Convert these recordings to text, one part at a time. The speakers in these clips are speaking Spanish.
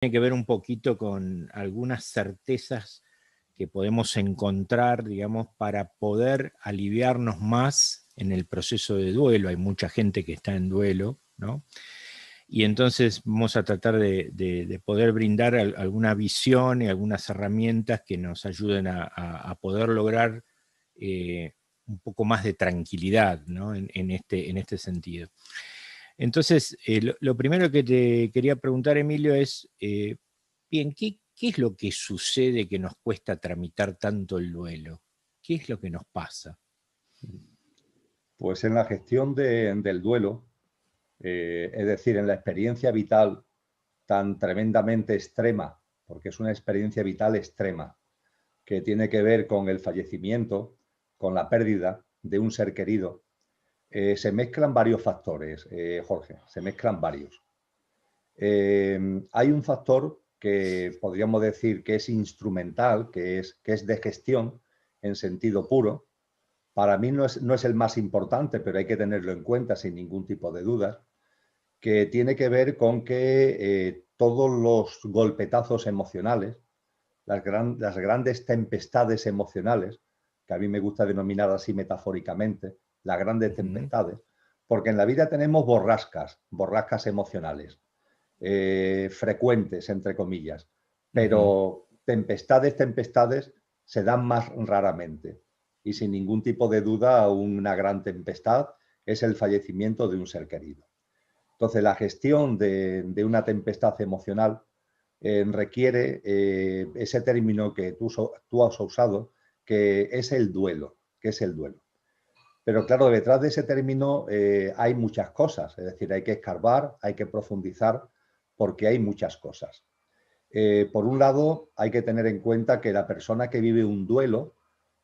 tiene que ver un poquito con algunas certezas que podemos encontrar, digamos, para poder aliviarnos más en el proceso de duelo. Hay mucha gente que está en duelo, ¿no? Y entonces vamos a tratar de poder brindar alguna visión y algunas herramientas que nos ayuden a poder lograr un poco más de tranquilidad, ¿no? en este sentido. Entonces, lo primero que te quería preguntar, Emilio, es, bien, ¿qué es lo que sucede que nos cuesta tramitar tanto el duelo? ¿Qué es lo que nos pasa? Pues en la gestión del duelo, es decir, en la experiencia vital tan tremendamente extrema, porque es una experiencia vital extrema, que tiene que ver con el fallecimiento, con la pérdida de un ser querido, se mezclan varios factores, Jorge, se mezclan varios. Hay un factor que podríamos decir que es instrumental, que es de gestión en sentido puro. Para mí no es el más importante, pero hay que tenerlo en cuenta sin ningún tipo de dudas, que tiene que ver con que todos los golpetazos emocionales, las grandes tempestades emocionales, que a mí me gusta denominar así metafóricamente, las grandes tempestades, porque en la vida tenemos borrascas emocionales, frecuentes, entre comillas, pero tempestades se dan más raramente. Y sin ningún tipo de duda, una gran tempestad es el fallecimiento de un ser querido. Entonces, la gestión de una tempestad emocional requiere ese término que tú has usado, que es el duelo, Pero claro, detrás de ese término hay muchas cosas, es decir, hay que escarbar, hay que profundizar, porque hay muchas cosas. Por un lado, hay que tener en cuenta que la persona que vive un duelo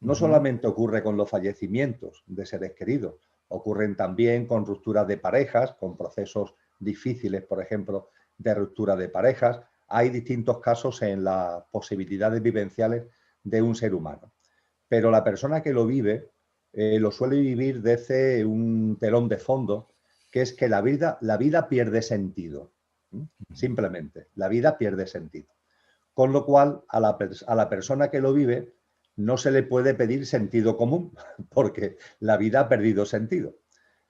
no solamente ocurre con los fallecimientos de seres queridos, ocurren también con rupturas de parejas, con procesos difíciles, por ejemplo, de ruptura de parejas. Hay distintos casos en las posibilidades vivenciales de un ser humano. Pero la persona que lo vive lo suele vivir desde un telón de fondo, que es que la vida pierde sentido. Simplemente, la vida pierde sentido. Con lo cual, a la persona que lo vive no se le puede pedir sentido común, porque la vida ha perdido sentido.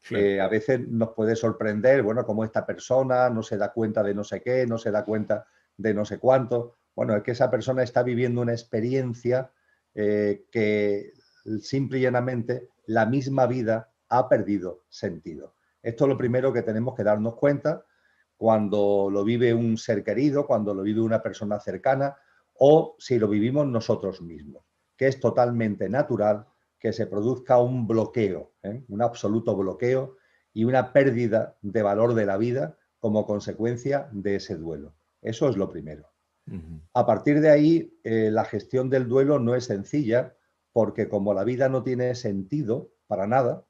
Claro. A veces nos puede sorprender, bueno, cómo esta persona no se da cuenta de no sé qué, no se da cuenta de no sé cuánto. Bueno, es que esa persona está viviendo una experiencia que simple y llanamente la misma vida ha perdido sentido. Esto es lo primero que tenemos que darnos cuenta cuando lo vive un ser querido, cuando lo vive una persona cercana o si lo vivimos nosotros mismos, que es totalmente natural que se produzca un bloqueo, un absoluto bloqueo y una pérdida de valor de la vida como consecuencia de ese duelo. Eso es lo primero. A partir de ahí, la gestión del duelo no es sencilla porque como la vida no tiene sentido para nada,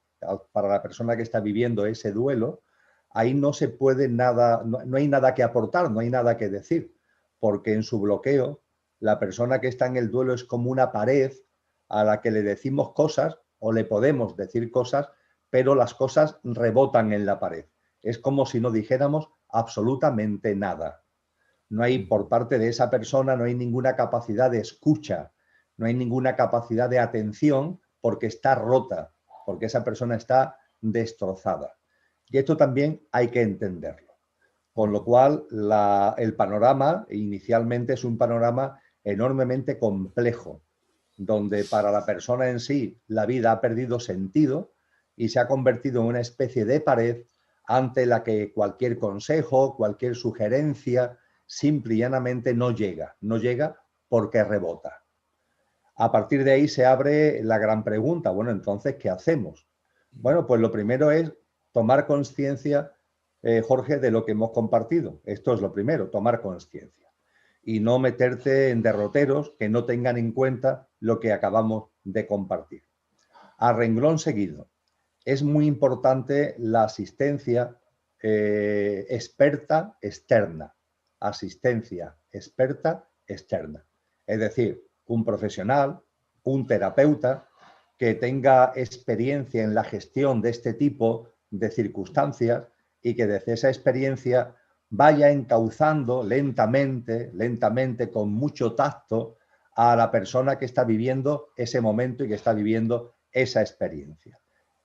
para la persona que está viviendo ese duelo, ahí no se puede nada, no hay nada que aportar, no hay nada que decir, porque en su bloqueo, la persona que está en el duelo es como una pared a la que le decimos cosas o le podemos decir cosas, pero las cosas rebotan en la pared. Es como si no dijéramos absolutamente nada. No hay por parte de esa persona, no hay ninguna capacidad de escucha, no hay ninguna capacidad de atención porque está rota, porque esa persona está destrozada. Y esto también hay que entenderlo. Con lo cual, el panorama inicialmente es un panorama enormemente complejo, donde para la persona en sí la vida ha perdido sentido y se ha convertido en una especie de pared ante la que cualquier consejo, cualquier sugerencia, simple y llanamente no llega porque rebota. A partir de ahí se abre la gran pregunta, bueno, entonces, ¿qué hacemos? Bueno, pues lo primero es tomar conciencia, Jorge, de lo que hemos compartido. Esto es lo primero, tomar conciencia. Y no meterte en derroteros que no tengan en cuenta lo que acabamos de compartir. A renglón seguido, es muy importante la asistencia experta externa. Asistencia experta externa. Es decir, un profesional, un terapeuta que tenga experiencia en la gestión de este tipo de circunstancias y que desde esa experiencia vaya encauzando lentamente, lentamente, con mucho tacto, a la persona que está viviendo ese momento y que está viviendo esa experiencia.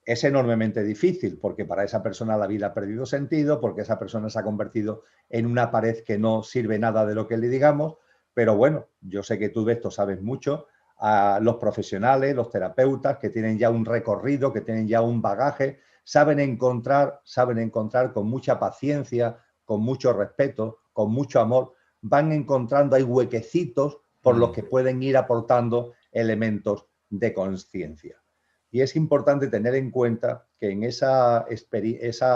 Es enormemente difícil porque para esa persona la vida ha perdido sentido, porque esa persona se ha convertido en una pared que no sirve nada de lo que le digamos, pero bueno, yo sé que tú de esto sabes mucho. A los profesionales, los terapeutas que tienen ya un recorrido, que tienen ya un bagaje, saben encontrar con mucha paciencia, con mucho respeto, con mucho amor, van encontrando, hay huequecitos por los que pueden ir aportando elementos de conciencia. Y es importante tener en cuenta que en esa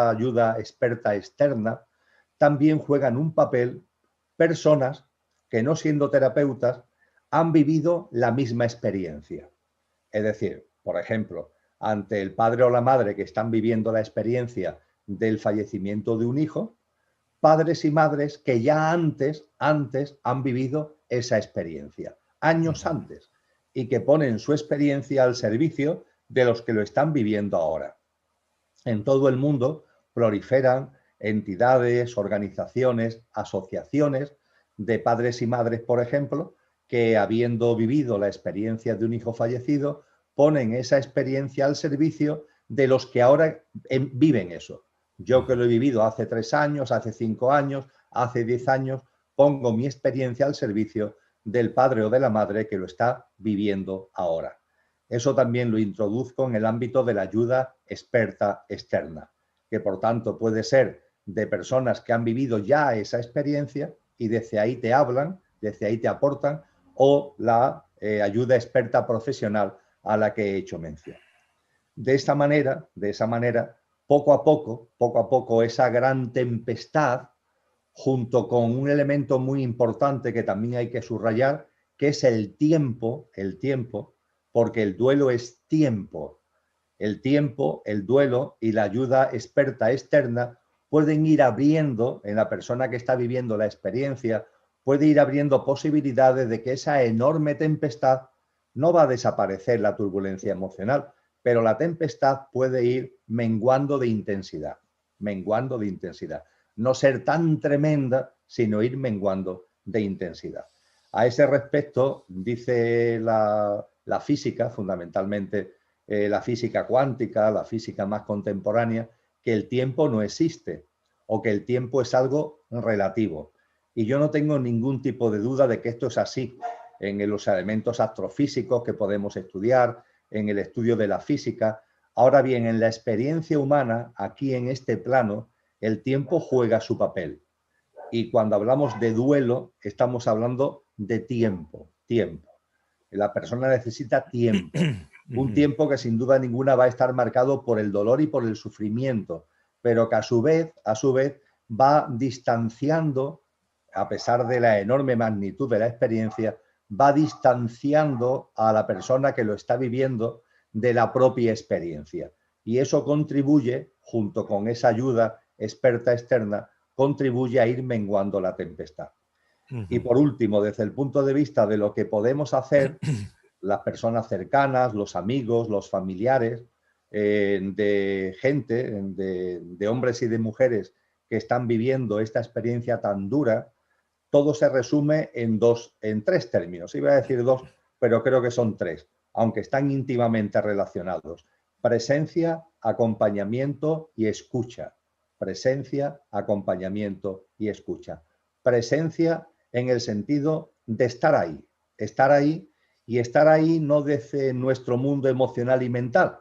ayuda experta externa también juegan un papel personas que, no siendo terapeutas, han vivido la misma experiencia. Es decir, por ejemplo, ante el padre o la madre que están viviendo la experiencia del fallecimiento de un hijo, padres y madres que ya antes han vivido esa experiencia, años antes, y que ponen su experiencia al servicio de los que lo están viviendo ahora. En todo el mundo proliferan entidades, organizaciones, asociaciones de padres y madres, por ejemplo, que, habiendo vivido la experiencia de un hijo fallecido, ponen esa experiencia al servicio de los que ahora viven eso. Yo, que lo he vivido hace 3 años, hace 5 años, hace 10 años, pongo mi experiencia al servicio del padre o de la madre que lo está viviendo ahora. Eso también lo introduzco en el ámbito de la ayuda experta externa, que por tanto puede ser de personas que han vivido ya esa experiencia y desde ahí te hablan, desde ahí te aportan, o la ayuda experta profesional a la que he hecho mención. De esa manera, poco a poco, esa gran tempestad, junto con un elemento muy importante que también hay que subrayar, que es el tiempo, porque el duelo es tiempo. El tiempo, el duelo y la ayuda experta externa pueden ir abriendo, en la persona que está viviendo la experiencia, puede ir abriendo posibilidades de que esa enorme tempestad no va a desaparecer, la turbulencia emocional, pero la tempestad puede ir menguando de intensidad, no ser tan tremenda, sino ir menguando de intensidad. A ese respecto, dice la física, fundamentalmente la física cuántica, la física más contemporánea, que el tiempo no existe o que el tiempo es algo relativo. Y yo no tengo ningún tipo de duda de que esto es así en los elementos astrofísicos que podemos estudiar, en el estudio de la física. Ahora bien, en la experiencia humana, aquí en este plano, el tiempo juega su papel. Y cuando hablamos de duelo, estamos hablando de tiempo. La persona necesita tiempo. Un tiempo que sin duda ninguna va a estar marcado por el dolor y por el sufrimiento, pero que a su vez va distanciando, a pesar de la enorme magnitud de la experiencia, va distanciando a la persona que lo está viviendo de la propia experiencia. Y eso contribuye, junto con esa ayuda experta externa, contribuye a ir menguando la tempestad. Y por último, desde el punto de vista de lo que podemos hacer, las personas cercanas, los amigos, los familiares, de gente, de hombres y de mujeres que están viviendo esta experiencia tan dura, todo se resume en 3 términos. Iba a decir 2, pero creo que son 3, aunque están íntimamente relacionados. Presencia, acompañamiento y escucha. Presencia, acompañamiento y escucha. Presencia en el sentido de estar ahí y estar ahí no desde nuestro mundo emocional y mental,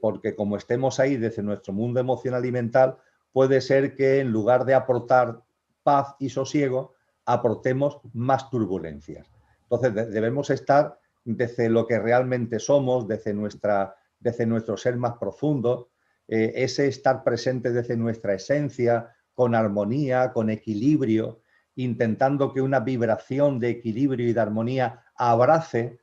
porque como estemos ahí desde nuestro mundo emocional y mental, puede ser que en lugar de aportar paz y sosiego, aportemos más turbulencias. Entonces debemos estar desde lo que realmente somos, desde nuestro ser más profundo, ese estar presente desde nuestra esencia, con armonía, con equilibrio, intentando que una vibración de equilibrio y de armonía abrace,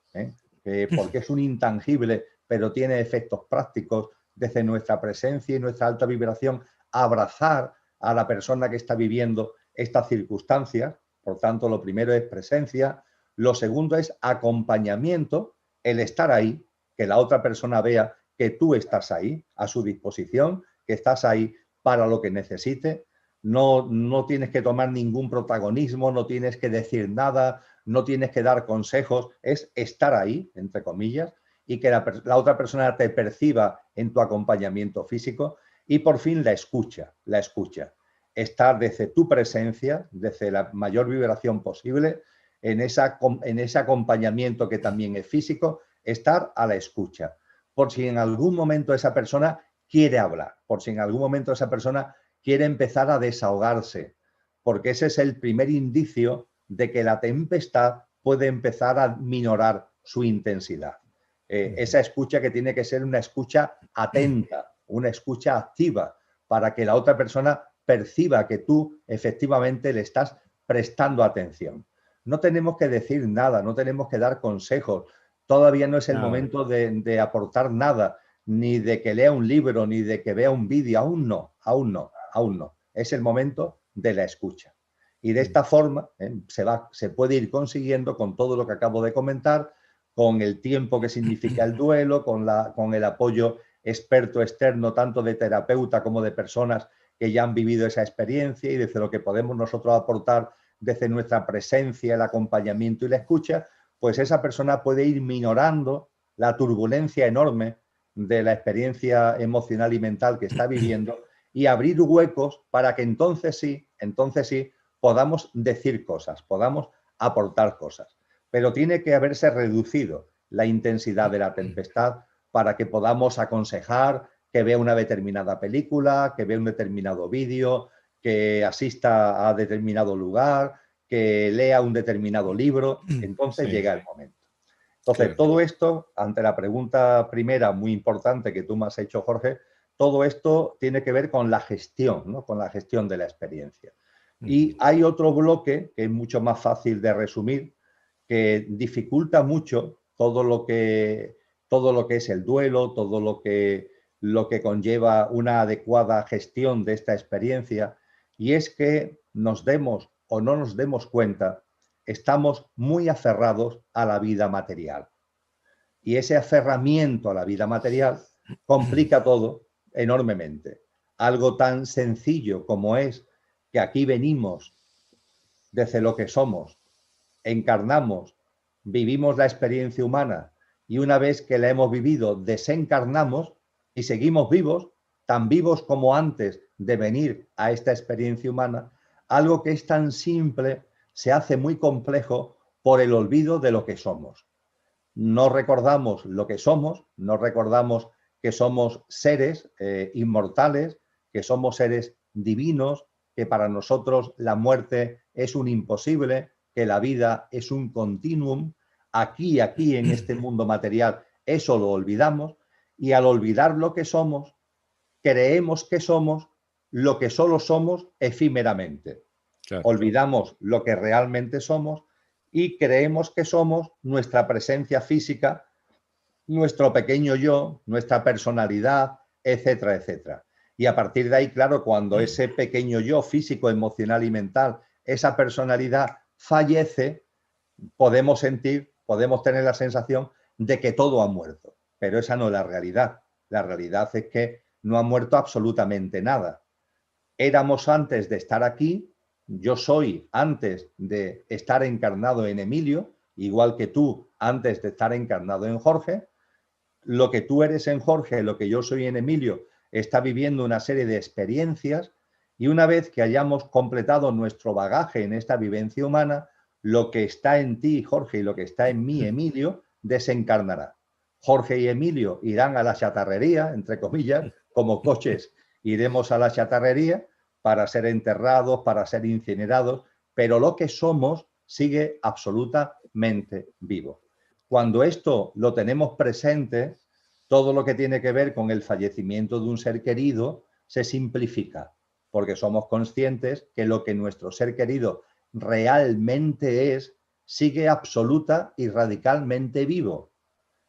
porque es un intangible, pero tiene efectos prácticos, desde nuestra presencia y nuestra alta vibración, abrazar a la persona que está viviendo estas circunstancias. Por tanto, lo primero es presencia, lo segundo es acompañamiento, el estar ahí, que la otra persona vea que tú estás ahí, a su disposición, que estás ahí para lo que necesite. no tienes que tomar ningún protagonismo, no tienes que decir nada, no tienes que dar consejos, es estar ahí, entre comillas, y que la otra persona te perciba en tu acompañamiento físico y por fin la escucha. Estar desde tu presencia, desde la mayor vibración posible, en ese acompañamiento que también es físico, estar a la escucha. Por si en algún momento esa persona quiere hablar, por si en algún momento esa persona quiere empezar a desahogarse, porque ese es el primer indicio de que la tempestad puede empezar a minorar su intensidad. Esa escucha que tiene que ser una escucha atenta, una escucha activa, para que la otra persona perciba que tú efectivamente le estás prestando atención. No tenemos que decir nada, no tenemos que dar consejos, todavía no es el momento de aportar nada, ni de que lea un libro, ni de que vea un vídeo, aún no. Es el momento de la escucha. Y de esta forma se puede ir consiguiendo con todo lo que acabo de comentar, con el tiempo que significa el duelo, con el apoyo experto externo, tanto de terapeuta como de personas que ya han vivido esa experiencia y desde lo que podemos nosotros aportar desde nuestra presencia, el acompañamiento y la escucha, pues esa persona puede ir minorando la turbulencia enorme de la experiencia emocional y mental que está viviendo y abrir huecos para que entonces sí, podamos decir cosas, podamos aportar cosas. Pero tiene que haberse reducido la intensidad de la tempestad para que podamos aconsejar que vea una determinada película, que vea un determinado vídeo, que asista a determinado lugar, que lea un determinado libro. Entonces llega el momento. Entonces, todo esto, ante la pregunta primera muy importante que tú me has hecho, Jorge, todo esto tiene que ver con la gestión, ¿no? Con la gestión de la experiencia. Y hay otro bloque que es mucho más fácil de resumir, que dificulta mucho todo lo que es el duelo, todo lo que conlleva una adecuada gestión de esta experiencia, y es que nos demos o no nos demos cuenta, estamos muy aferrados a la vida material. Y ese aferramiento a la vida material complica todo enormemente. Algo tan sencillo como es que aquí venimos desde lo que somos, encarnamos, vivimos la experiencia humana y una vez que la hemos vivido desencarnamos y seguimos vivos, tan vivos como antes de venir a esta experiencia humana. Algo que es tan simple se hace muy complejo por el olvido de lo que somos. No recordamos lo que somos, no recordamos que somos seres inmortales, que somos seres divinos, que para nosotros la muerte es un imposible, que la vida es un continuum. Aquí en este mundo material, eso lo olvidamos, y al olvidar lo que somos, creemos que somos lo que solo somos efímeramente. Claro. Olvidamos lo que realmente somos y creemos que somos nuestra presencia física, nuestro pequeño yo, nuestra personalidad, etcétera, etcétera. Y a partir de ahí, claro, cuando ese pequeño yo físico, emocional y mental, esa personalidad fallece, podemos tener la sensación de que todo ha muerto. Pero esa no es la realidad. La realidad es que no ha muerto absolutamente nada. Éramos antes de estar aquí, yo soy antes de estar encarnado en Emilio, igual que tú antes de estar encarnado en Jorge. Lo que tú eres en Jorge, lo que yo soy en Emilio, está viviendo una serie de experiencias y una vez que hayamos completado nuestro bagaje en esta vivencia humana, lo que está en ti, Jorge, y lo que está en mí, Emilio, desencarnará. Jorge y Emilio irán a la chatarrería, entre comillas, como coches, iremos a la chatarrería para ser enterrados, para ser incinerados, pero lo que somos sigue absolutamente vivo. Cuando esto lo tenemos presente, todo lo que tiene que ver con el fallecimiento de un ser querido se simplifica, porque somos conscientes que lo que nuestro ser querido realmente es, sigue absoluta y radicalmente vivo.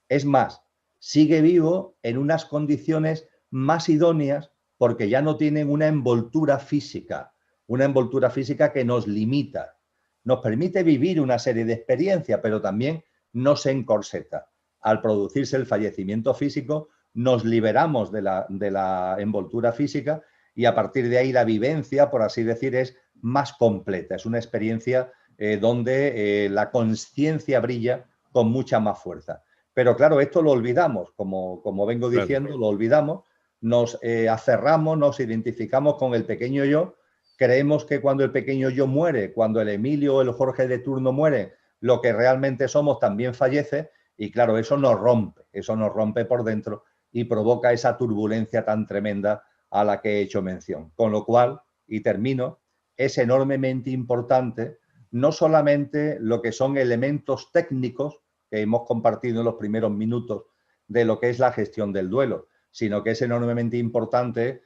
Es más, sigue vivo en unas condiciones más idóneas porque ya no tienen una envoltura física que nos limita. Nos permite vivir una serie de experiencias, pero también no se encorseta. Al producirse el fallecimiento físico, nos liberamos de la envoltura física y a partir de ahí la vivencia, por así decir, es más completa. Es una experiencia donde la conciencia brilla con mucha más fuerza. Pero claro, esto lo olvidamos, como vengo diciendo, claro, lo olvidamos, nos aferramos, nos identificamos con el pequeño yo, creemos que cuando el pequeño yo muere, cuando el Emilio o el Jorge de turno muere, lo que realmente somos también fallece, y claro, eso nos rompe por dentro y provoca esa turbulencia tan tremenda a la que he hecho mención. Con lo cual, y termino, es enormemente importante no solamente lo que son elementos técnicos que hemos compartido en los primeros minutos de lo que es la gestión del duelo, sino que es enormemente importante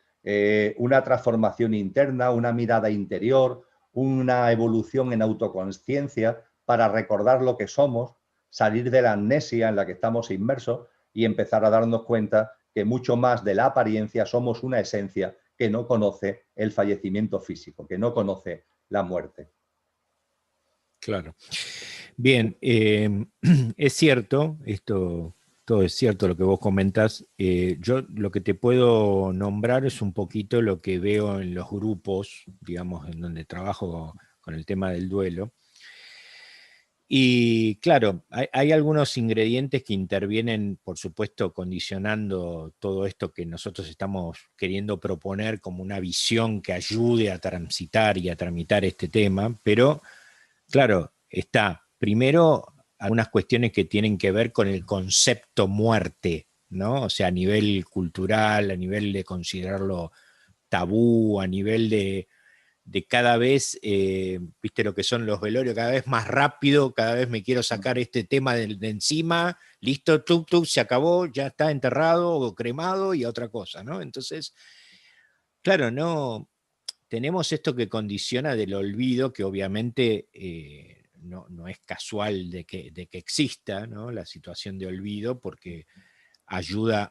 una transformación interna, una mirada interior, una evolución en autoconsciencia para recordar lo que somos, salir de la amnesia en la que estamos inmersos y empezar a darnos cuenta que mucho más de la apariencia somos una esencia que no conoce el fallecimiento físico, que no conoce la muerte. Claro. Bien, es cierto, esto todo es cierto lo que vos comentas. Yo lo que te puedo nombrar es un poquito lo que veo en los grupos, digamos, en donde trabajo con el tema del duelo. Y claro, hay algunos ingredientes que intervienen, por supuesto, condicionando todo esto que nosotros estamos queriendo proponer como una visión que ayude a transitar y a tramitar este tema, pero claro, está primero algunas cuestiones que tienen que ver con el concepto muerte, ¿no? O sea, a nivel cultural, a nivel de considerarlo tabú, a nivel de cada vez, viste lo que son los velorios, cada vez más rápido, cada vez me quiero sacar este tema de encima, listo, tuk, se acabó, ya está enterrado o cremado y otra cosa, ¿no? Entonces, claro, no, tenemos esto que condiciona del olvido, que obviamente no es casual de que exista, ¿no? La situación de olvido, porque ayuda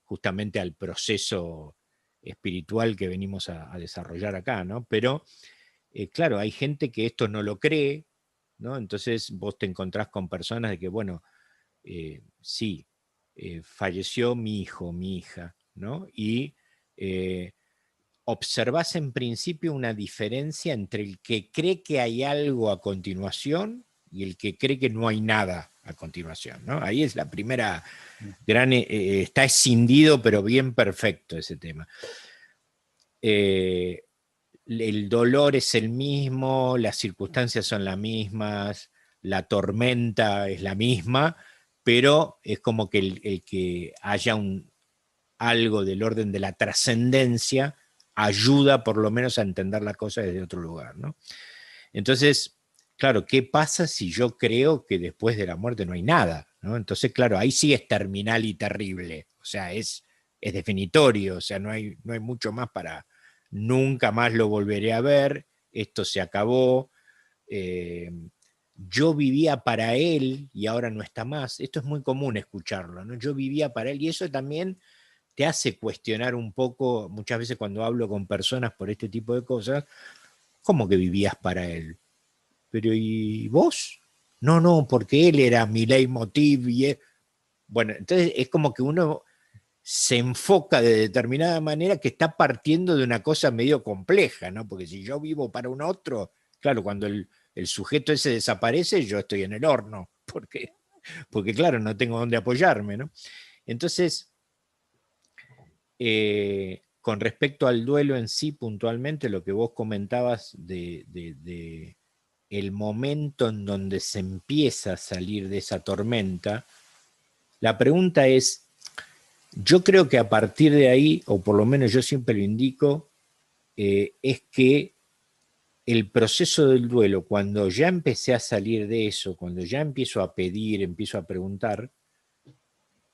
justamente al proceso espiritual que venimos a desarrollar acá, ¿no? Pero, claro, hay gente que esto no lo cree, ¿no? Entonces vos te encontrás con personas de que, bueno, sí, falleció mi hijo, mi hija, ¿no? Y observás en principio una diferencia entre el que cree que hay algo a continuación y el que cree que no hay nada a continuación, ¿no? Ahí es la primera gran... está escindido, pero bien perfecto ese tema. El dolor es el mismo, las circunstancias son las mismas, la tormenta es la misma, pero es como que el que haya algo del orden de la trascendencia ayuda por lo menos a entender la cosa desde otro lugar, ¿no? Entonces, claro, ¿qué pasa si yo creo que después de la muerte no hay nada, ¿no? Entonces, claro, ahí sí es terminal y terrible, o sea, es definitorio, o sea, no hay mucho más para... Nunca más lo volveré a ver, esto se acabó, yo vivía para él y ahora no está más. Esto es muy común escucharlo, ¿no? Yo vivía para él y eso también te hace cuestionar un poco, muchas veces cuando hablo con personas por este tipo de cosas, ¿cómo que vivías para él? Pero ¿y vos? No, porque él era mi leitmotiv y bueno, entonces es como que uno se enfoca de determinada manera que está partiendo de una cosa medio compleja, ¿no? Porque si yo vivo para un otro, claro, cuando el sujeto ese desaparece, yo estoy en el horno, porque claro, no tengo dónde apoyarme, ¿no? Entonces, con respecto al duelo en sí, puntualmente, lo que vos comentabas de el momento en donde se empieza a salir de esa tormenta, la pregunta es, yo creo que a partir de ahí, o por lo menos yo siempre lo indico, es que el proceso del duelo, cuando ya empecé a salir de eso, cuando ya empiezo a pedir, empiezo a preguntar,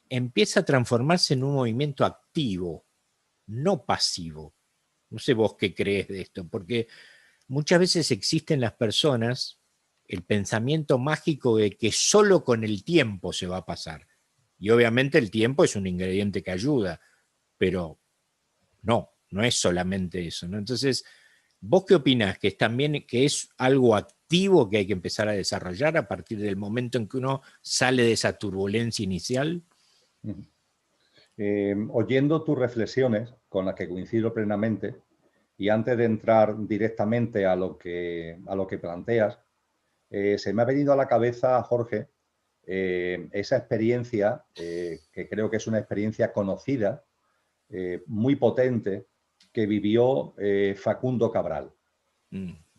empieza a transformarse en un movimiento activo, no pasivo. No sé vos qué crees de esto, porque muchas veces existe en las personas el pensamiento mágico de que solo con el tiempo se va a pasar. Y obviamente el tiempo es un ingrediente que ayuda, pero no es solamente eso, ¿no? Entonces, ¿vos qué opinás? ¿Que es también que es algo activo que hay que empezar a desarrollar a partir del momento en que uno sale de esa turbulencia inicial? Oyendo tus reflexiones, con la que coincido plenamente. Y antes de entrar directamente a lo que planteas, se me ha venido a la cabeza, Jorge, esa experiencia, que creo que es una experiencia conocida, muy potente, que vivió Facundo Cabral.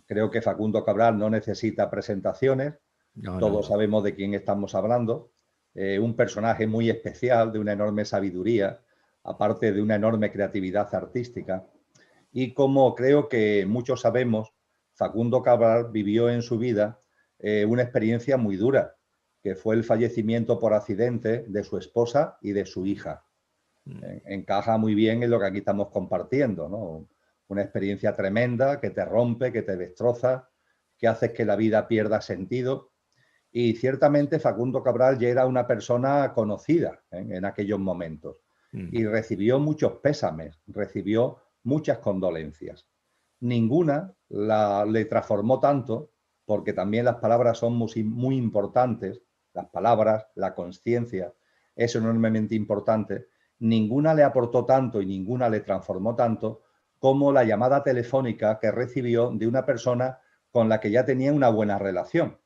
Creo que Facundo Cabral no necesita presentaciones, todos sabemos de quién estamos hablando, un personaje muy especial, de una enorme sabiduría, aparte de una enorme creatividad artística. Y como creo que muchos sabemos, Facundo Cabral vivió en su vida una experiencia muy dura, que fue el fallecimiento por accidente de su esposa y de su hija. Encaja muy bien en lo que aquí estamos compartiendo, ¿no? Una experiencia tremenda que te rompe, que te destroza, que hace que la vida pierda sentido. Y ciertamente Facundo Cabral ya era una persona conocida en aquellos momentos y recibió muchos pésames, recibió muchas condolencias. Ninguna le transformó tanto, porque también las palabras son muy importantes, las palabras, la consciencia, es enormemente importante. Ninguna le aportó tanto y ninguna le transformó tanto como la llamada telefónica que recibió de una persona con la que ya tenía una buena relación.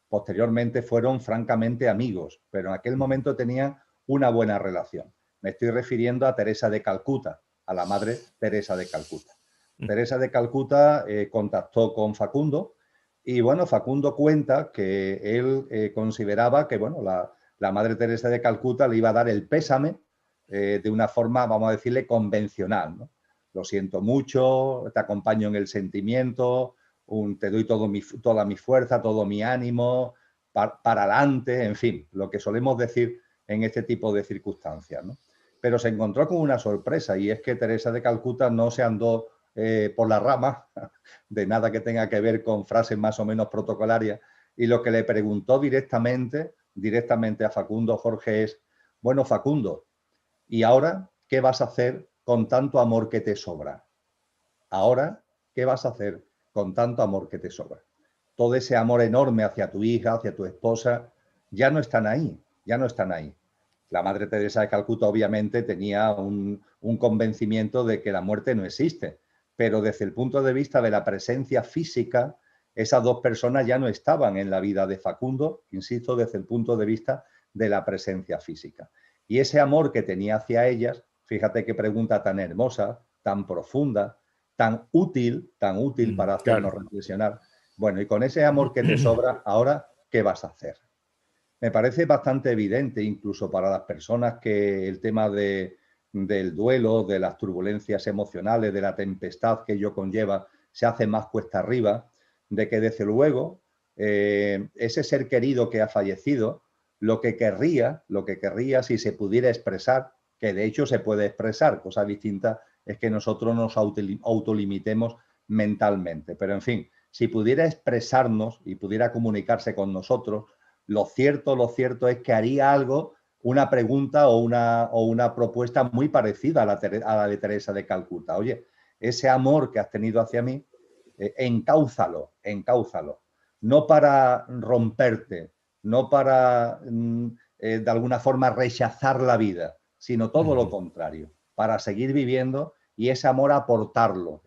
Posteriormente fueron francamente amigos, pero en aquel momento tenían una buena relación. Me estoy refiriendo a Teresa de Calcuta, a la madre Teresa de Calcuta. Teresa de Calcuta contactó con Facundo y, bueno, Facundo cuenta que él consideraba que, bueno, la madre Teresa de Calcuta le iba a dar el pésame de una forma, vamos a decirle, convencional, ¿no? Lo siento mucho, te acompaño en el sentimiento, te doy toda mi fuerza, todo mi ánimo, para adelante, en fin, lo que solemos decir en este tipo de circunstancias, ¿no? Pero se encontró con una sorpresa, y es que Teresa de Calcuta no se andó por la rama de nada que tenga que ver con frases más o menos protocolarias, y lo que le preguntó directamente a Facundo, Jorge, es: bueno, Facundo, ¿y ahora qué vas a hacer con tanto amor que te sobra? Ahora, ¿qué vas a hacer con tanto amor que te sobra? Todo ese amor enorme hacia tu hija, hacia tu esposa, ya no están ahí, ya no están ahí. La Madre Teresa de Calcuta obviamente tenía un convencimiento de que la muerte no existe, pero desde el punto de vista de la presencia física, esas dos personas ya no estaban en la vida de Facundo, insisto, desde el punto de vista de la presencia física. Y ese amor que tenía hacia ellas, fíjate qué pregunta tan hermosa, tan profunda, tan útil para hacernos reflexionar. Bueno, y con ese amor que te sobra, ahora, ¿qué vas a hacer? Me parece bastante evidente, incluso para las personas, que el tema del duelo, de las turbulencias emocionales, de la tempestad que ello conlleva, se hace más cuesta arriba, de que desde luego ese ser querido que ha fallecido, lo que querría si se pudiera expresar, que de hecho se puede expresar, cosa distinta es que nosotros nos autolimitemos mentalmente. Pero en fin, si pudiera expresarnos y pudiera comunicarse con nosotros, lo cierto es que haría algo, una pregunta o una propuesta muy parecida a la de Teresa de Calcuta. Oye, ese amor que has tenido hacia mí, encáuzalo. No para romperte, no para de alguna forma rechazar la vida, sino todo lo contrario, para seguir viviendo y ese amor aportarlo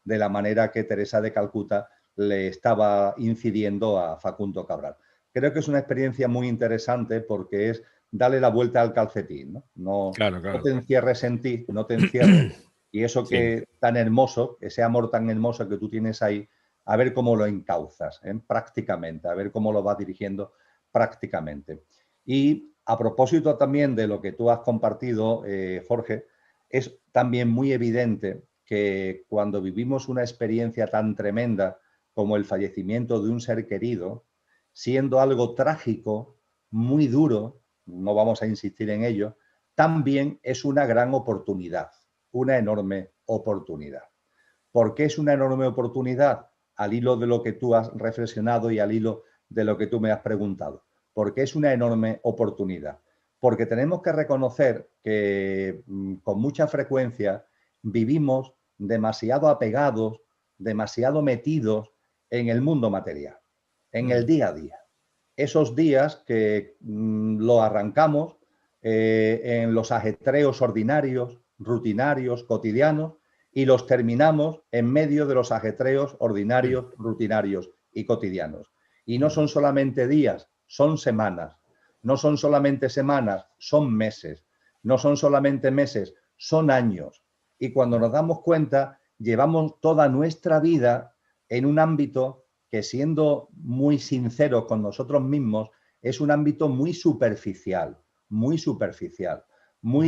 de la manera que Teresa de Calcuta le estaba incidiendo a Facundo Cabral. Creo que es una experiencia muy interesante porque es darle la vuelta al calcetín, ¿no? No te encierres en ti, no te encierres. Y eso que tan hermoso, ese amor tan hermoso que tú tienes ahí, a ver cómo lo encauzas, prácticamente, a ver cómo lo vas dirigiendo prácticamente. Y a propósito también de lo que tú has compartido, Jorge, es también muy evidente que cuando vivimos una experiencia tan tremenda como el fallecimiento de un ser querido, siendo algo trágico, muy duro, no vamos a insistir en ello, también es una gran oportunidad, una enorme oportunidad. ¿Por qué es una enorme oportunidad? Al hilo de lo que tú has reflexionado y al hilo de lo que tú me has preguntado. ¿Por qué es una enorme oportunidad? Porque tenemos que reconocer que con mucha frecuencia vivimos demasiado apegados, demasiado metidos en el mundo material, en el día a día. Esos días que lo arrancamos en los ajetreos ordinarios rutinarios, cotidianos, y los terminamos en medio de los ajetreos ordinarios, rutinarios y cotidianos. Y no son solamente días, son semanas. No son solamente semanas, son meses. No son solamente meses, son años. Y cuando nos damos cuenta, llevamos toda nuestra vida en un ámbito que, siendo muy sinceros con nosotros mismos, es un ámbito muy superficial, muy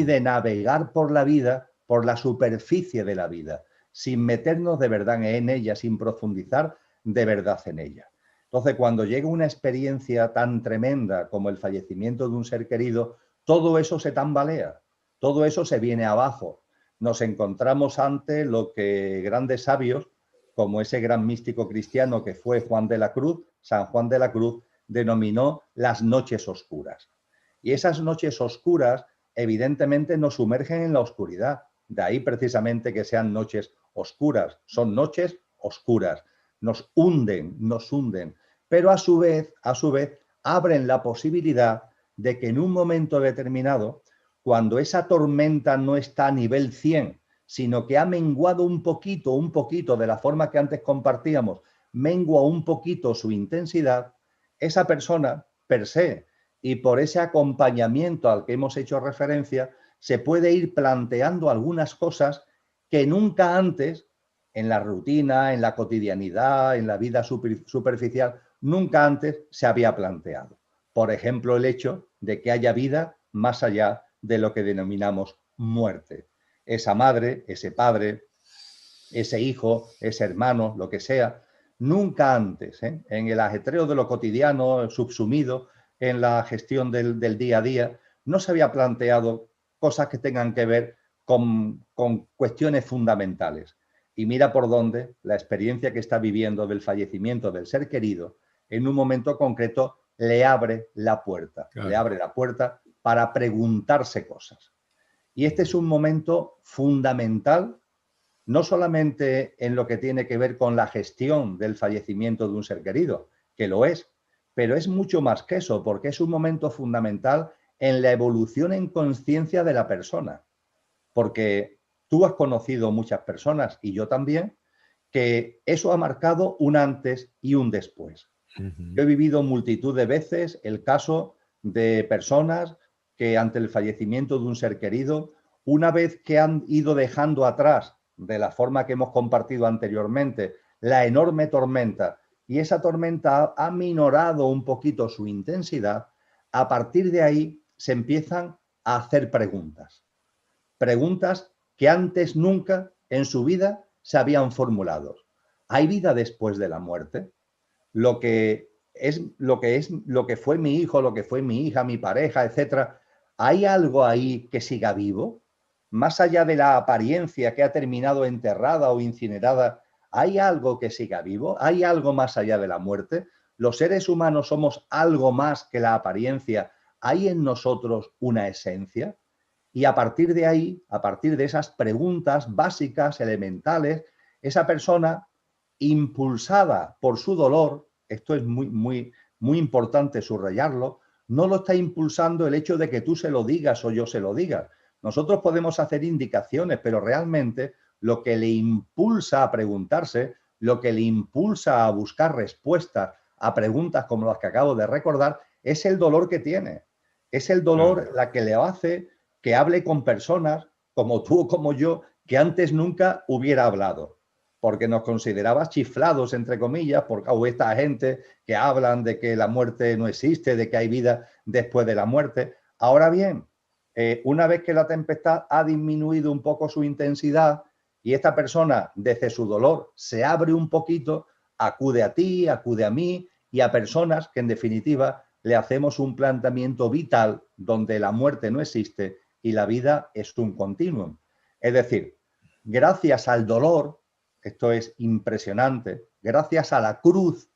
de navegar por la vida, por la superficie de la vida, sin meternos de verdad en ella, sin profundizar de verdad en ella. Entonces, cuando llega una experiencia tan tremenda como el fallecimiento de un ser querido, todo eso se tambalea, todo eso se viene abajo. Nos encontramos ante lo que grandes sabios, como ese gran místico cristiano que fue Juan de la Cruz, San Juan de la Cruz, denominó las noches oscuras. Y esas noches oscuras, evidentemente, nos sumergen en la oscuridad. De ahí precisamente que sean noches oscuras. Son noches oscuras. Nos hunden, pero a su vez, abren la posibilidad de que en un momento determinado, cuando esa tormenta no está a nivel 100, sino que ha menguado un poquito de la forma que antes compartíamos, mengua un poquito su intensidad, esa persona, per se, y por ese acompañamiento al que hemos hecho referencia, se puede ir planteando algunas cosas que nunca antes, en la rutina, en la cotidianidad, en la vida superficial, nunca antes se había planteado. Por ejemplo, el hecho de que haya vida más allá de lo que denominamos muerte. Esa madre, ese padre, ese hijo, ese hermano, lo que sea, nunca antes, en el ajetreo de lo cotidiano, subsumido en la gestión del día a día, no se había planteado cosas que tengan que ver con cuestiones fundamentales. Y mira por dónde la experiencia que está viviendo del fallecimiento del ser querido, en un momento concreto, le abre la puerta. Claro. Le abre la puerta para preguntarse cosas. Y este es un momento fundamental, no solamente en lo que tiene que ver con la gestión del fallecimiento de un ser querido, que lo es, pero es mucho más que eso, porque es un momento fundamental en la evolución en conciencia de la persona. Porque tú has conocido muchas personas, y yo también, que eso ha marcado un antes y un después. Yo he vivido multitud de veces el caso de personas que ante el fallecimiento de un ser querido, una vez que han ido dejando atrás, de la forma que hemos compartido anteriormente, la enorme tormenta, y esa tormenta ha minorado un poquito su intensidad, a partir de ahí se empiezan a hacer preguntas. Preguntas que antes nunca en su vida se habían formulado. ¿Hay vida después de la muerte? Lo que fue mi hijo, lo que fue mi hija, mi pareja, etcétera, ¿hay algo ahí que siga vivo? Más allá de la apariencia que ha terminado enterrada o incinerada, ¿hay algo que siga vivo? ¿Hay algo más allá de la muerte? ¿Los seres humanos somos algo más que la apariencia? ¿Hay en nosotros una esencia? Y a partir de ahí, a partir de esas preguntas básicas, elementales, esa persona, impulsada por su dolor, esto es muy importante subrayarlo, no lo está impulsando el hecho de que tú se lo digas o yo se lo diga. Nosotros podemos hacer indicaciones, pero realmente lo que le impulsa a preguntarse, lo que le impulsa a buscar respuestas a preguntas como las que acabo de recordar, es el dolor que tiene. Es el dolor la que le hace que hable con personas como tú o como yo, que antes nunca hubiera hablado, porque nos considerabas chiflados, entre comillas, o esta gente que hablan de que la muerte no existe, de que hay vida después de la muerte. Ahora bien, una vez que la tempestad ha disminuido un poco su intensidad y esta persona, desde su dolor, se abre un poquito, acude a ti, acude a mí y a personas que, en definitiva, le hacemos un planteamiento vital donde la muerte no existe y la vida es un continuum. Es decir, gracias al dolor, esto es impresionante, gracias a la cruz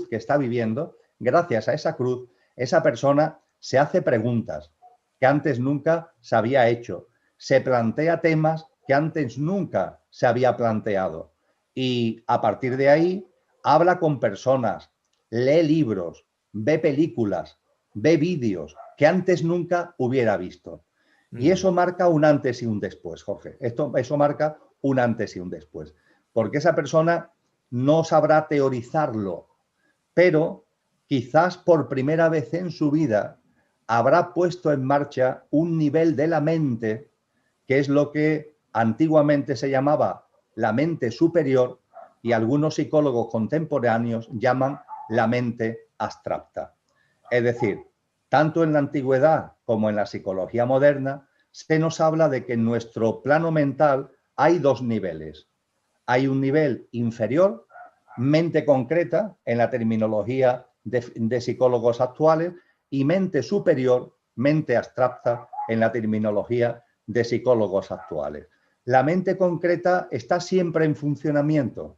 que está viviendo, gracias a esa cruz, esa persona se hace preguntas que antes nunca se había hecho, se plantea temas que antes nunca se había planteado y a partir de ahí habla con personas, lee libros, ve películas, ve vídeos que antes nunca hubiera visto. Y eso marca un antes y un después, Jorge. Eso marca un antes y un después. Porque esa persona no sabrá teorizarlo, pero quizás por primera vez en su vida habrá puesto en marcha un nivel de la mente que es lo que antiguamente se llamaba la mente superior y algunos psicólogos contemporáneos llaman la mente abstracta. Es decir, tanto en la antigüedad como en la psicología moderna, se nos habla de que en nuestro plano mental hay dos niveles. Hay un nivel inferior, mente concreta, en la terminología de psicólogos actuales, y mente superior, mente abstracta, en la terminología de psicólogos actuales. La mente concreta está siempre en funcionamiento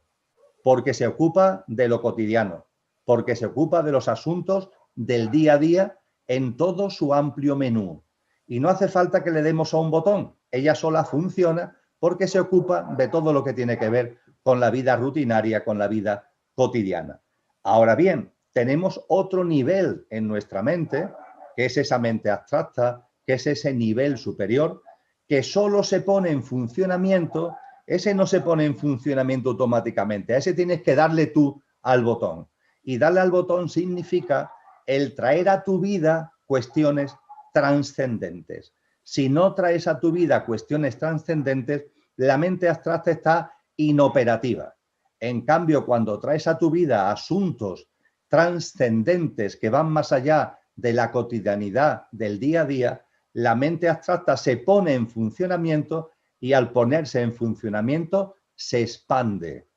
porque se ocupa de lo cotidiano, porque se ocupa de los asuntos del día a día en todo su amplio menú. Y no hace falta que le demos a un botón, ella sola funciona porque se ocupa de todo lo que tiene que ver con la vida rutinaria, con la vida cotidiana. Ahora bien, tenemos otro nivel en nuestra mente, que es esa mente abstracta, que es ese nivel superior, que solo se pone en funcionamiento. Ese no se pone en funcionamiento automáticamente, a ese tienes que darle tú al botón. Y darle al botón significa el traer a tu vida cuestiones trascendentes. Si no traes a tu vida cuestiones trascendentes, la mente abstracta está inoperativa. En cambio, cuando traes a tu vida asuntos trascendentes que van más allá de la cotidianidad del día a día, la mente abstracta se pone en funcionamiento y al ponerse en funcionamiento se expande.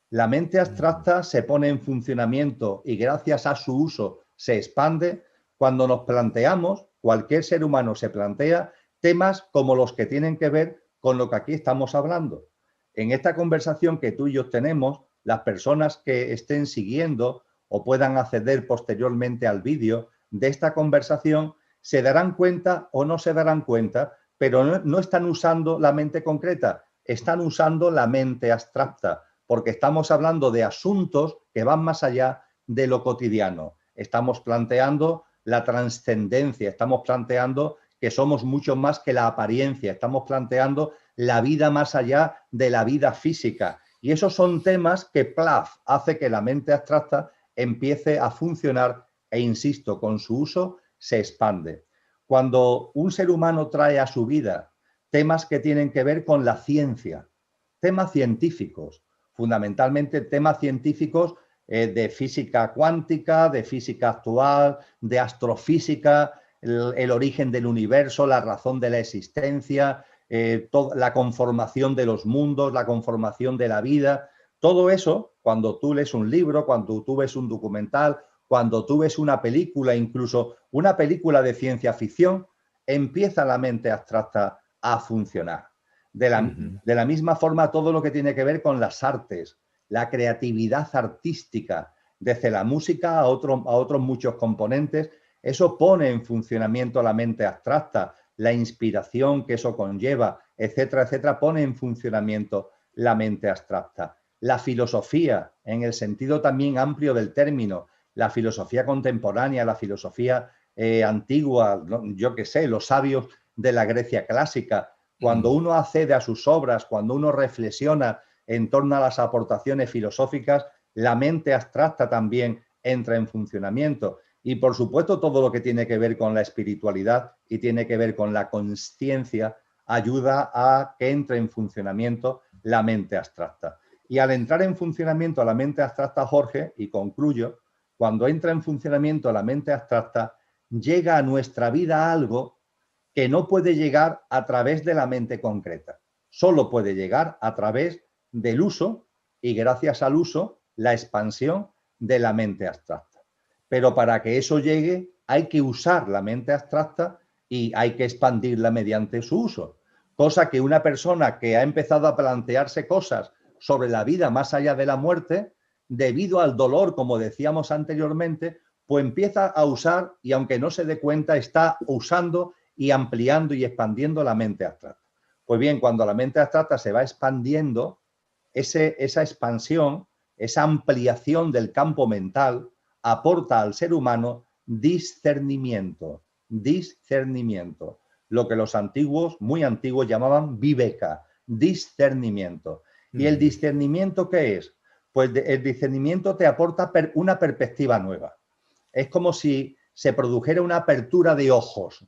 La mente abstracta se pone en funcionamiento y gracias a su uso se expande cuando nos planteamos, cualquier ser humano se plantea temas como los que tienen que ver con lo que aquí estamos hablando. En esta conversación que tú y yo tenemos, las personas que estén siguiendo o puedan acceder posteriormente al vídeo de esta conversación se darán cuenta o no se darán cuenta, pero no están usando la mente concreta, están usando la mente abstracta, porque estamos hablando de asuntos que van más allá de lo cotidiano. Estamos planteando la trascendencia, estamos planteando que somos mucho más que la apariencia, estamos planteando la vida más allá de la vida física. Y esos son temas que PLAF hace que la mente abstracta empiece a funcionar e, insisto, con su uso se expande. Cuando un ser humano trae a su vida temas que tienen que ver con la ciencia, temas científicos, fundamentalmente temas científicos de física cuántica, de física actual, de astrofísica, el origen del universo, la razón de la existencia, la conformación de los mundos, la conformación de la vida. Todo eso, cuando tú lees un libro, cuando tú ves un documental, cuando tú ves una película, incluso una película de ciencia ficción, empieza la mente abstracta a funcionar. De la misma forma, todo lo que tiene que ver con las artes, la creatividad artística, desde la música a otros muchos componentes, eso pone en funcionamiento la mente abstracta, la inspiración que eso conlleva, etcétera, etcétera, pone en funcionamiento la mente abstracta. La filosofía, en el sentido también amplio del término, la filosofía contemporánea, la filosofía antigua, yo qué sé, los sabios de la Grecia clásica. Cuando uno accede a sus obras, cuando uno reflexiona en torno a las aportaciones filosóficas, la mente abstracta también entra en funcionamiento. Y por supuesto todo lo que tiene que ver con la espiritualidad y tiene que ver con la consciencia ayuda a que entre en funcionamiento la mente abstracta. Y al entrar en funcionamiento la mente abstracta, Jorge, y concluyo, cuando entra en funcionamiento la mente abstracta, llega a nuestra vida algo que no puede llegar a través de la mente concreta. Solo puede llegar a través del uso y gracias al uso, la expansión de la mente abstracta. Pero para que eso llegue hay que usar la mente abstracta y hay que expandirla mediante su uso. Cosa que una persona que ha empezado a plantearse cosas sobre la vida más allá de la muerte, debido al dolor, como decíamos anteriormente, pues empieza a usar y aunque no se dé cuenta, está usando y ampliando y expandiendo la mente abstracta. Pues bien, cuando la mente abstracta se va expandiendo, esa expansión, esa ampliación del campo mental aporta al ser humano discernimiento. Discernimiento. lo que los antiguos, muy antiguos, llamaban viveka, discernimiento. ¿Y el discernimiento qué es? Pues el discernimiento te aporta una perspectiva nueva. Es como si se produjera una apertura de ojos.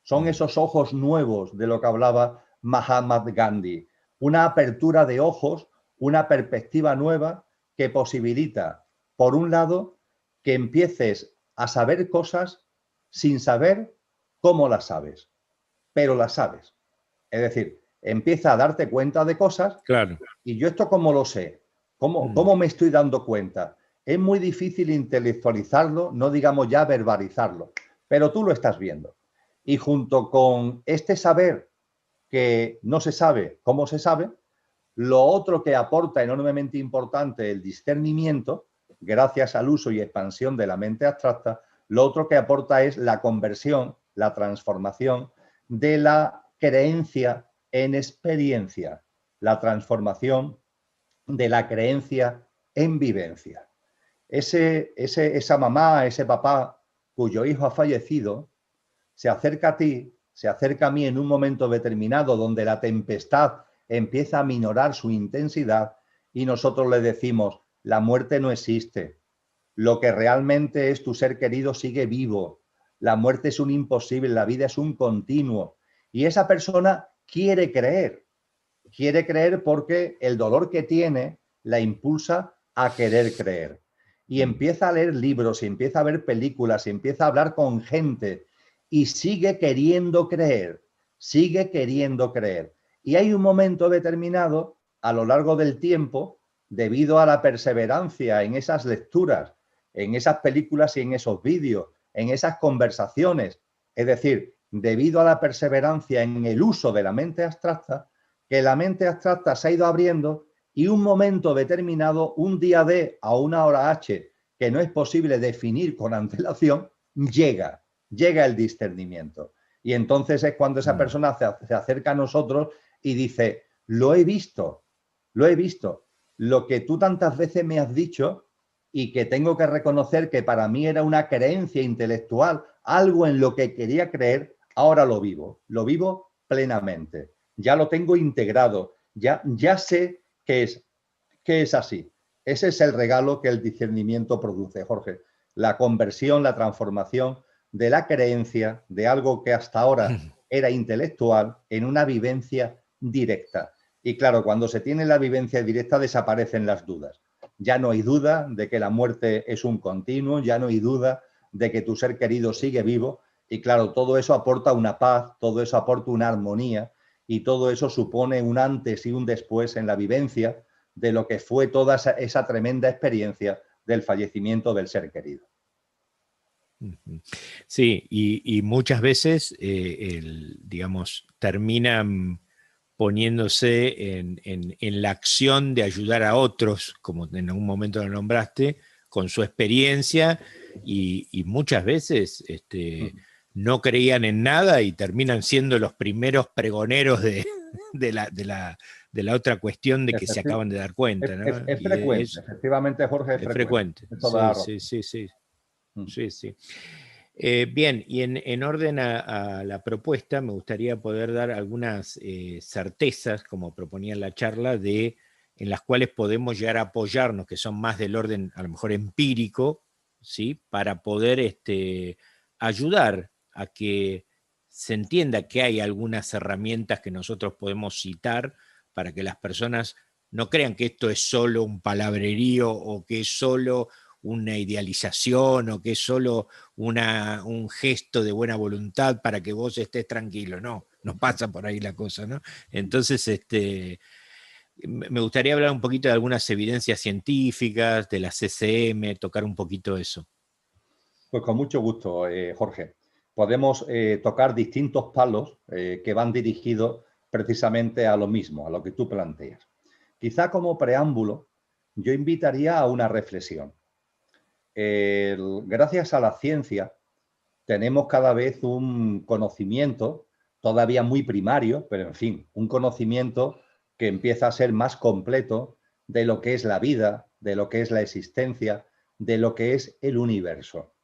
Son esos ojos nuevos de lo que hablaba Mahatma Gandhi. Una apertura de ojos, una perspectiva nueva que posibilita, por un lado, que empieces a saber cosas sin saber cómo las sabes, pero las sabes. Es decir, empieza a darte cuenta de cosas. Claro. ¿Y yo esto cómo lo sé? ¿Cómo me estoy dando cuenta? Es muy difícil intelectualizarlo, no digamos ya verbalizarlo, pero tú lo estás viendo. Y junto con este saber que no se sabe cómo se sabe, lo otro que aporta enormemente importante el discernimiento, gracias al uso y expansión de la mente abstracta, lo otro que aporta es la conversión, la transformación de la creencia en experiencia, la transformación de la creencia en vivencia. Esa mamá, ese papá cuyo hijo ha fallecido, se acerca a ti, se acerca a mí en un momento determinado donde la tempestad empieza a minorar su intensidad y nosotros le decimos, la muerte no existe, lo que realmente es tu ser querido sigue vivo, la muerte es un imposible, la vida es un continuo. Y esa persona quiere creer porque el dolor que tiene la impulsa a querer creer. Y empieza a leer libros, y empieza a ver películas, y empieza a hablar con gente, y sigue queriendo creer, sigue queriendo creer. Y hay un momento determinado, a lo largo del tiempo, debido a la perseverancia en esas lecturas, en esas películas y en esos vídeos, en esas conversaciones, es decir, debido a la perseverancia en el uso de la mente abstracta, que la mente abstracta se ha ido abriendo y un momento determinado, un día D a una hora H, que no es posible definir con antelación, llega el discernimiento. Y entonces es cuando esa persona se acerca a nosotros y dice, lo he visto, lo que tú tantas veces me has dicho y que tengo que reconocer que para mí era una creencia intelectual, algo en lo que quería creer, ahora lo vivo plenamente. Ya lo tengo integrado, ya sé que es así. Ese es el regalo que el discernimiento produce, Jorge. La conversión, la transformación de la creencia de algo que hasta ahora era intelectual en una vivencia directa. Y claro, cuando se tiene la vivencia directa desaparecen las dudas. Ya no hay duda de que la muerte es un continuo, ya no hay duda de que tu ser querido sigue vivo. Y claro, todo eso aporta una paz, todo eso aporta una armonía y todo eso supone un antes y un después en la vivencia de lo que fue toda esa tremenda experiencia del fallecimiento del ser querido. Sí, y muchas veces, digamos, terminan poniéndose en la acción de ayudar a otros, como en algún momento lo nombraste, con su experiencia, y muchas veces no creían en nada y terminan siendo los primeros pregoneros de la otra cuestión de que se acaban de dar cuenta, ¿no? Es frecuente, efectivamente, Jorge, es frecuente. Sí. Sí. Bien, y en orden a la propuesta, me gustaría poder dar algunas certezas, como proponía en la charla, en las cuales podemos llegar a apoyarnos, que son más del orden, a lo mejor empírico, ¿sí? Para poder ayudar a que se entienda que hay algunas herramientas que nosotros podemos citar para que las personas no crean que esto es solo un palabrerío o que es solo una idealización o que es solo un gesto de buena voluntad para que vos estés tranquilo. No pasa por ahí la cosa, ¿no? Entonces, me gustaría hablar un poquito de algunas evidencias científicas, de la CCM, tocar un poquito eso. Pues con mucho gusto, Jorge. Podemos tocar distintos palos que van dirigidos precisamente a lo mismo, a lo que tú planteas. Quizá como preámbulo, yo invitaría a una reflexión. Gracias a la ciencia tenemos cada vez un conocimiento todavía muy primario, pero en fin, un conocimiento que empieza a ser más completo de lo que es la vida, de lo que es la existencia, de lo que es el universo.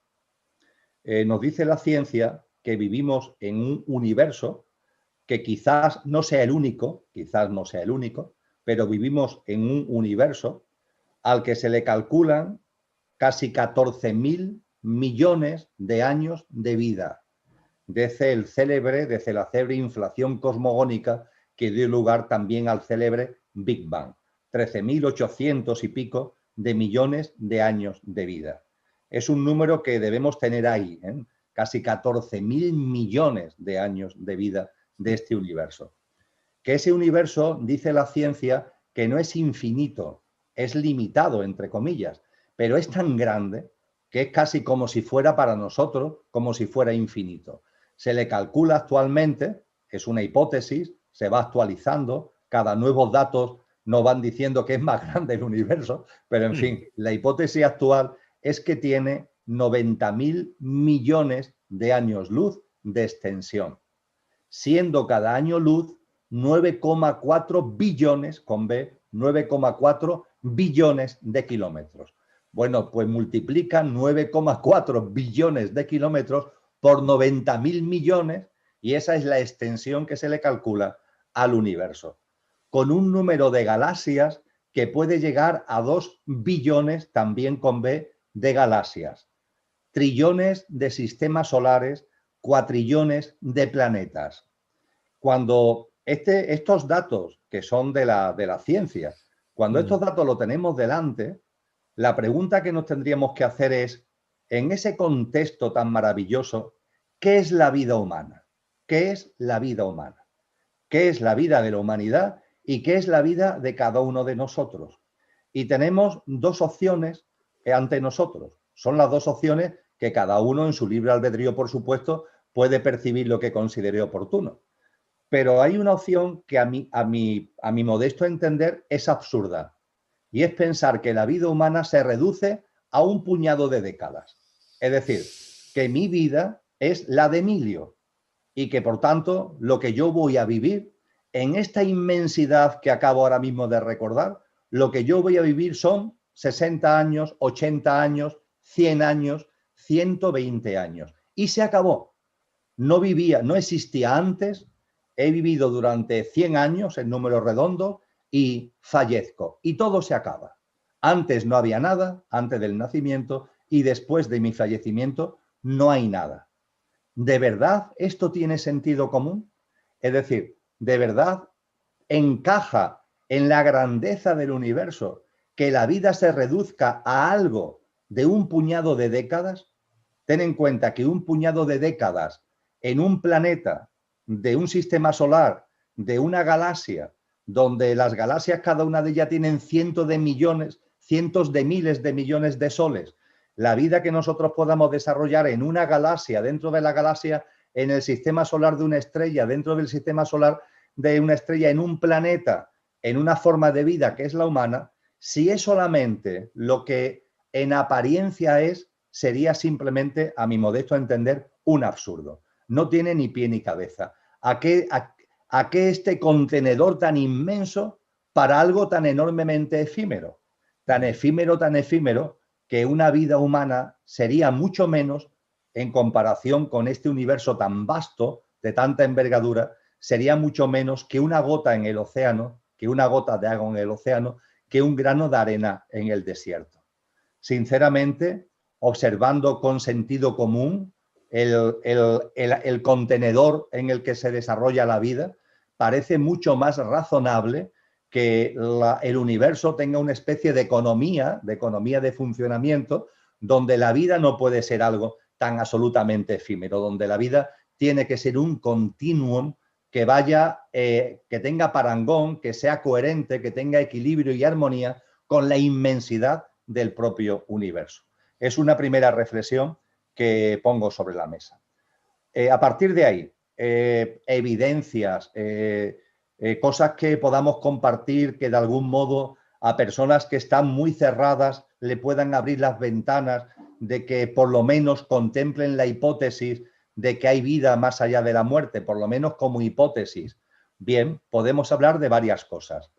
Nos dice la ciencia que vivimos en un universo que quizás no sea el único, pero vivimos en un universo al que se le calculan casi 14.000 millones de años de vida, desde la célebre inflación cosmogónica que dio lugar también al célebre Big Bang. 13.800 y pico de millones de años de vida. Es un número que debemos tener ahí, ¿eh? Casi 14.000 millones de años de vida de este universo. Que ese universo, dice la ciencia, que no es infinito, es limitado, entre comillas, pero es tan grande que es casi como si fuera para nosotros, como si fuera infinito. Se le calcula actualmente, es una hipótesis, se va actualizando, cada nuevos datos nos van diciendo que es más grande el universo, pero en fin, la hipótesis actual es que tiene 90.000 millones de años luz de extensión, siendo cada año luz 9,4 billones, con B, 9,4 billones de kilómetros. Bueno, pues multiplica 9,4 billones de kilómetros por 90.000 millones y esa es la extensión que se le calcula al universo, con un número de galaxias que puede llegar a 2 billones, también con B, de galaxias, trillones de sistemas solares, cuatrillones de planetas. Cuando estos datos, que son de la ciencia, cuando estos datos los tenemos delante, la pregunta que nos tendríamos que hacer es, en ese contexto tan maravilloso, ¿qué es la vida humana? ¿Qué es la vida humana? ¿Qué es la vida de la humanidad y qué es la vida de cada uno de nosotros? Y tenemos dos opciones ante nosotros. Son las dos opciones que cada uno en su libre albedrío, por supuesto, puede percibir lo que considere oportuno. Pero hay una opción que a mi modesto entender es absurda, y es pensar que la vida humana se reduce a un puñado de décadas. Es decir, que mi vida es la de Emilio y que, por tanto, lo que yo voy a vivir en esta inmensidad que acabo ahora mismo de recordar, lo que yo voy a vivir son 60 años, 80 años, 100 años, 120 años. Y se acabó. No existía antes. He vivido durante 100 años, en número redondo, y fallezco. Y todo se acaba. Antes no había nada, antes del nacimiento, y después de mi fallecimiento no hay nada. ¿De verdad esto tiene sentido común? Es decir, ¿de verdad encaja en la grandeza del universo que la vida se reduzca a algo de un puñado de décadas? Ten en cuenta que un puñado de décadas en un planeta de un sistema solar, de una galaxia, donde las galaxias cada una de ellas tienen cientos de millones, cientos de miles de millones de soles, la vida que nosotros podamos desarrollar en una galaxia, dentro de la galaxia, en el sistema solar de una estrella, dentro del sistema solar de una estrella, en un planeta, en una forma de vida que es la humana, si es solamente lo que en apariencia es, sería simplemente, a mi modesto entender, un absurdo. No tiene ni pie ni cabeza. ¿A qué este contenedor tan inmenso para algo tan enormemente efímero? Tan efímero, que una vida humana sería mucho menos en comparación con este universo tan vasto, de tanta envergadura, sería mucho menos que una gota en el océano, que una gota de agua en el océano, que un grano de arena en el desierto. Sinceramente, observando con sentido común el contenedor en el que se desarrolla la vida, parece mucho más razonable que el universo tenga una especie de economía de funcionamiento, donde la vida no puede ser algo tan absolutamente efímero, donde la vida tiene que ser un continuum que vaya, que tenga parangón, que sea coherente, que tenga equilibrio y armonía con la inmensidad del propio universo. Es una primera reflexión que pongo sobre la mesa. A partir de ahí, evidencias, cosas que podamos compartir que de algún modo a personas que están muy cerradas le puedan abrir las ventanas de que por lo menos contemplen la hipótesis de que hay vida más allá de la muerte, por lo menos como hipótesis. Bien, podemos hablar de varias cosas.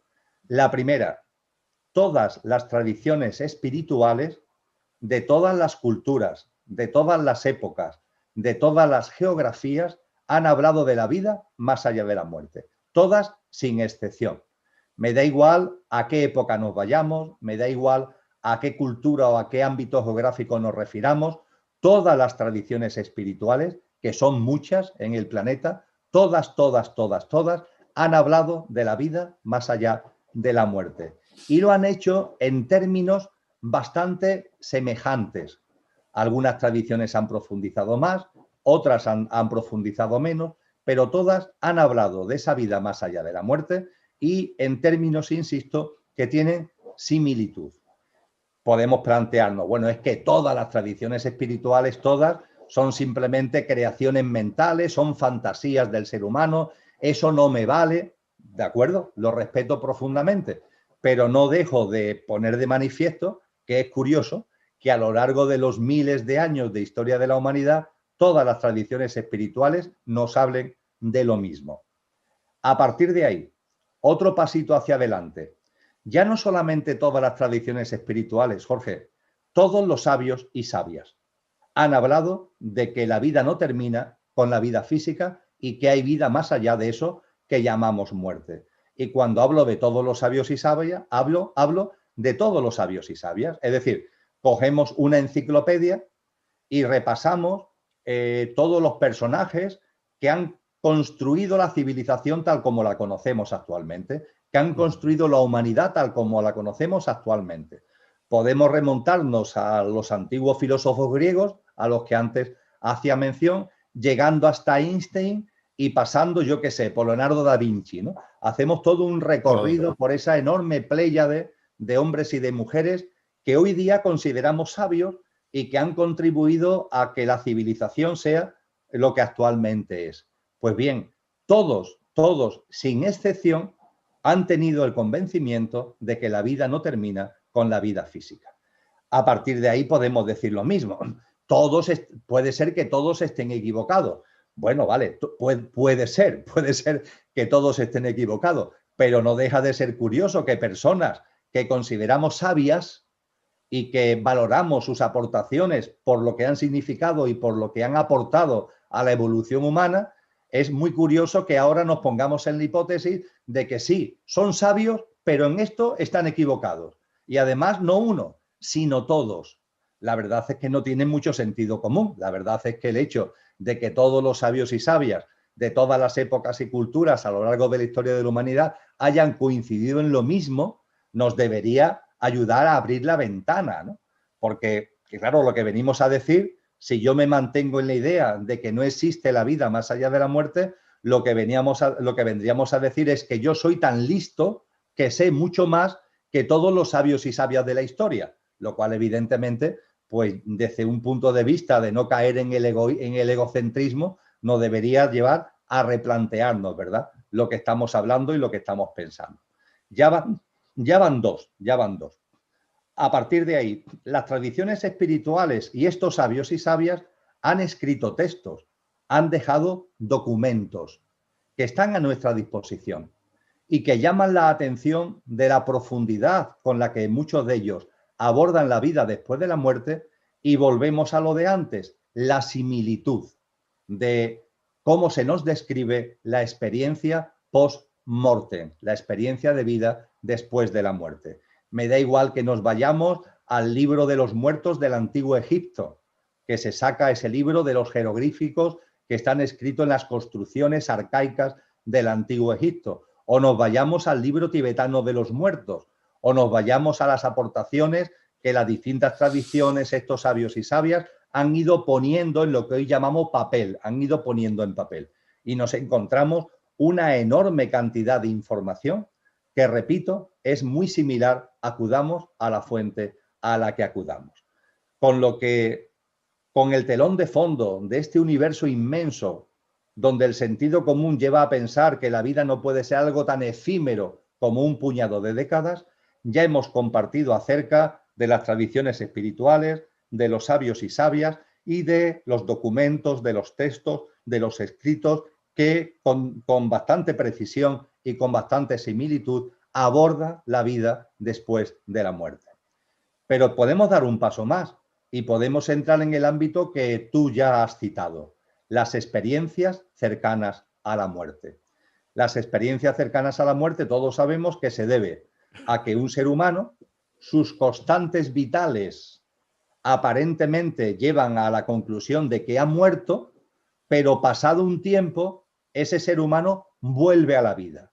La primera, todas las tradiciones espirituales de todas las culturas, de todas las épocas, de todas las geografías han hablado de la vida más allá de la muerte. Todas sin excepción. Me da igual a qué época nos vayamos, me da igual a qué cultura o a qué ámbito geográfico nos refiramos, todas las tradiciones espirituales, que son muchas en el planeta, todas han hablado de la vida más allá de la muerte. Y lo han hecho en términos bastante semejantes. Algunas tradiciones han profundizado más, otras han profundizado menos, pero todas han hablado de esa vida más allá de la muerte y en términos, insisto, que tienen similitud. Podemos plantearnos, bueno, es que todas las tradiciones espirituales, todas, son simplemente creaciones mentales, son fantasías del ser humano, eso no me vale, ¿de acuerdo? Lo respeto profundamente, pero no dejo de poner de manifiesto que es curioso que a lo largo de los miles de años de historia de la humanidad, todas las tradiciones espirituales nos hablen de lo mismo. A partir de ahí, otro pasito hacia adelante. Ya no solamente todas las tradiciones espirituales, Jorge, todos los sabios y sabias han hablado de que la vida no termina con la vida física y que hay vida más allá de eso que llamamos muerte. Y cuando hablo de todos los sabios y sabias, hablo de todos los sabios y sabias. Es decir, cogemos una enciclopedia y repasamos todos los personajes que han construido la civilización tal como la conocemos actualmente, que han construido la humanidad tal como la conocemos actualmente. Podemos remontarnos a los antiguos filósofos griegos, a los que antes hacía mención, llegando hasta Einstein y pasando, yo qué sé, por Leonardo da Vinci, ¿no? Hacemos todo un recorrido por esa enorme pléyade de hombres y de mujeres que hoy día consideramos sabios y que han contribuido a que la civilización sea lo que actualmente es. Pues bien, todos, sin excepción, han tenido el convencimiento de que la vida no termina con la vida física. A partir de ahí podemos decir lo mismo. Puede ser que todos estén equivocados. Bueno, vale, puede ser que todos estén equivocados, pero no deja de ser curioso que personas que consideramos sabias y que valoramos sus aportaciones por lo que han significado y por lo que han aportado a la evolución humana, es muy curioso que ahora nos pongamos en la hipótesis de que sí, son sabios, pero en esto están equivocados. Y además no uno, sino todos. La verdad es que no tienen mucho sentido común. La verdad es que el hecho de que todos los sabios y sabias de todas las épocas y culturas a lo largo de la historia de la humanidad hayan coincidido en lo mismo, nos debería ayudar a abrir la ventana, ¿no? Porque, claro, lo que venimos a decir, si yo me mantengo en la idea de que no existe la vida más allá de la muerte, lo que vendríamos a decir es que yo soy tan listo que sé mucho más que todos los sabios y sabias de la historia, lo cual evidentemente, pues desde un punto de vista de no caer en el egocentrismo, nos debería llevar a replantearnos, ¿verdad?, lo que estamos hablando y lo que estamos pensando. Ya van dos. A partir de ahí, las tradiciones espirituales y estos sabios y sabias han escrito textos, han dejado documentos que están a nuestra disposición y que llaman la atención de la profundidad con la que muchos de ellos abordan la vida después de la muerte, y volvemos a lo de antes, la similitud de cómo se nos describe la experiencia post-mortem, la experiencia de vida después de la muerte. Me da igual que nos vayamos al libro de los muertos del Antiguo Egipto, que se saca ese libro de los jeroglíficos que están escritos en las construcciones arcaicas del Antiguo Egipto, o nos vayamos al libro tibetano de los muertos, o nos vayamos a las aportaciones que las distintas tradiciones, estos sabios y sabias, han ido poniendo en lo que hoy llamamos papel, han ido poniendo en papel. Y nos encontramos una enorme cantidad de información que, repito, es muy similar, acudamos a la fuente a la que acudamos. Con lo que, con el telón de fondo de este universo inmenso, donde el sentido común lleva a pensar que la vida no puede ser algo tan efímero como un puñado de décadas, ya hemos compartido acerca de las tradiciones espirituales, de los sabios y sabias y de los documentos, de los textos, de los escritos que con bastante precisión y con bastante similitud aborda la vida después de la muerte. Pero podemos dar un paso más, y podemos entrar en el ámbito que tú ya has citado, las experiencias cercanas a la muerte. Las experiencias cercanas a la muerte, todos sabemos que se debe a que un ser humano, sus constantes vitales aparentemente llevan a la conclusión de que ha muerto, pero pasado un tiempo, ese ser humano vuelve a la vida.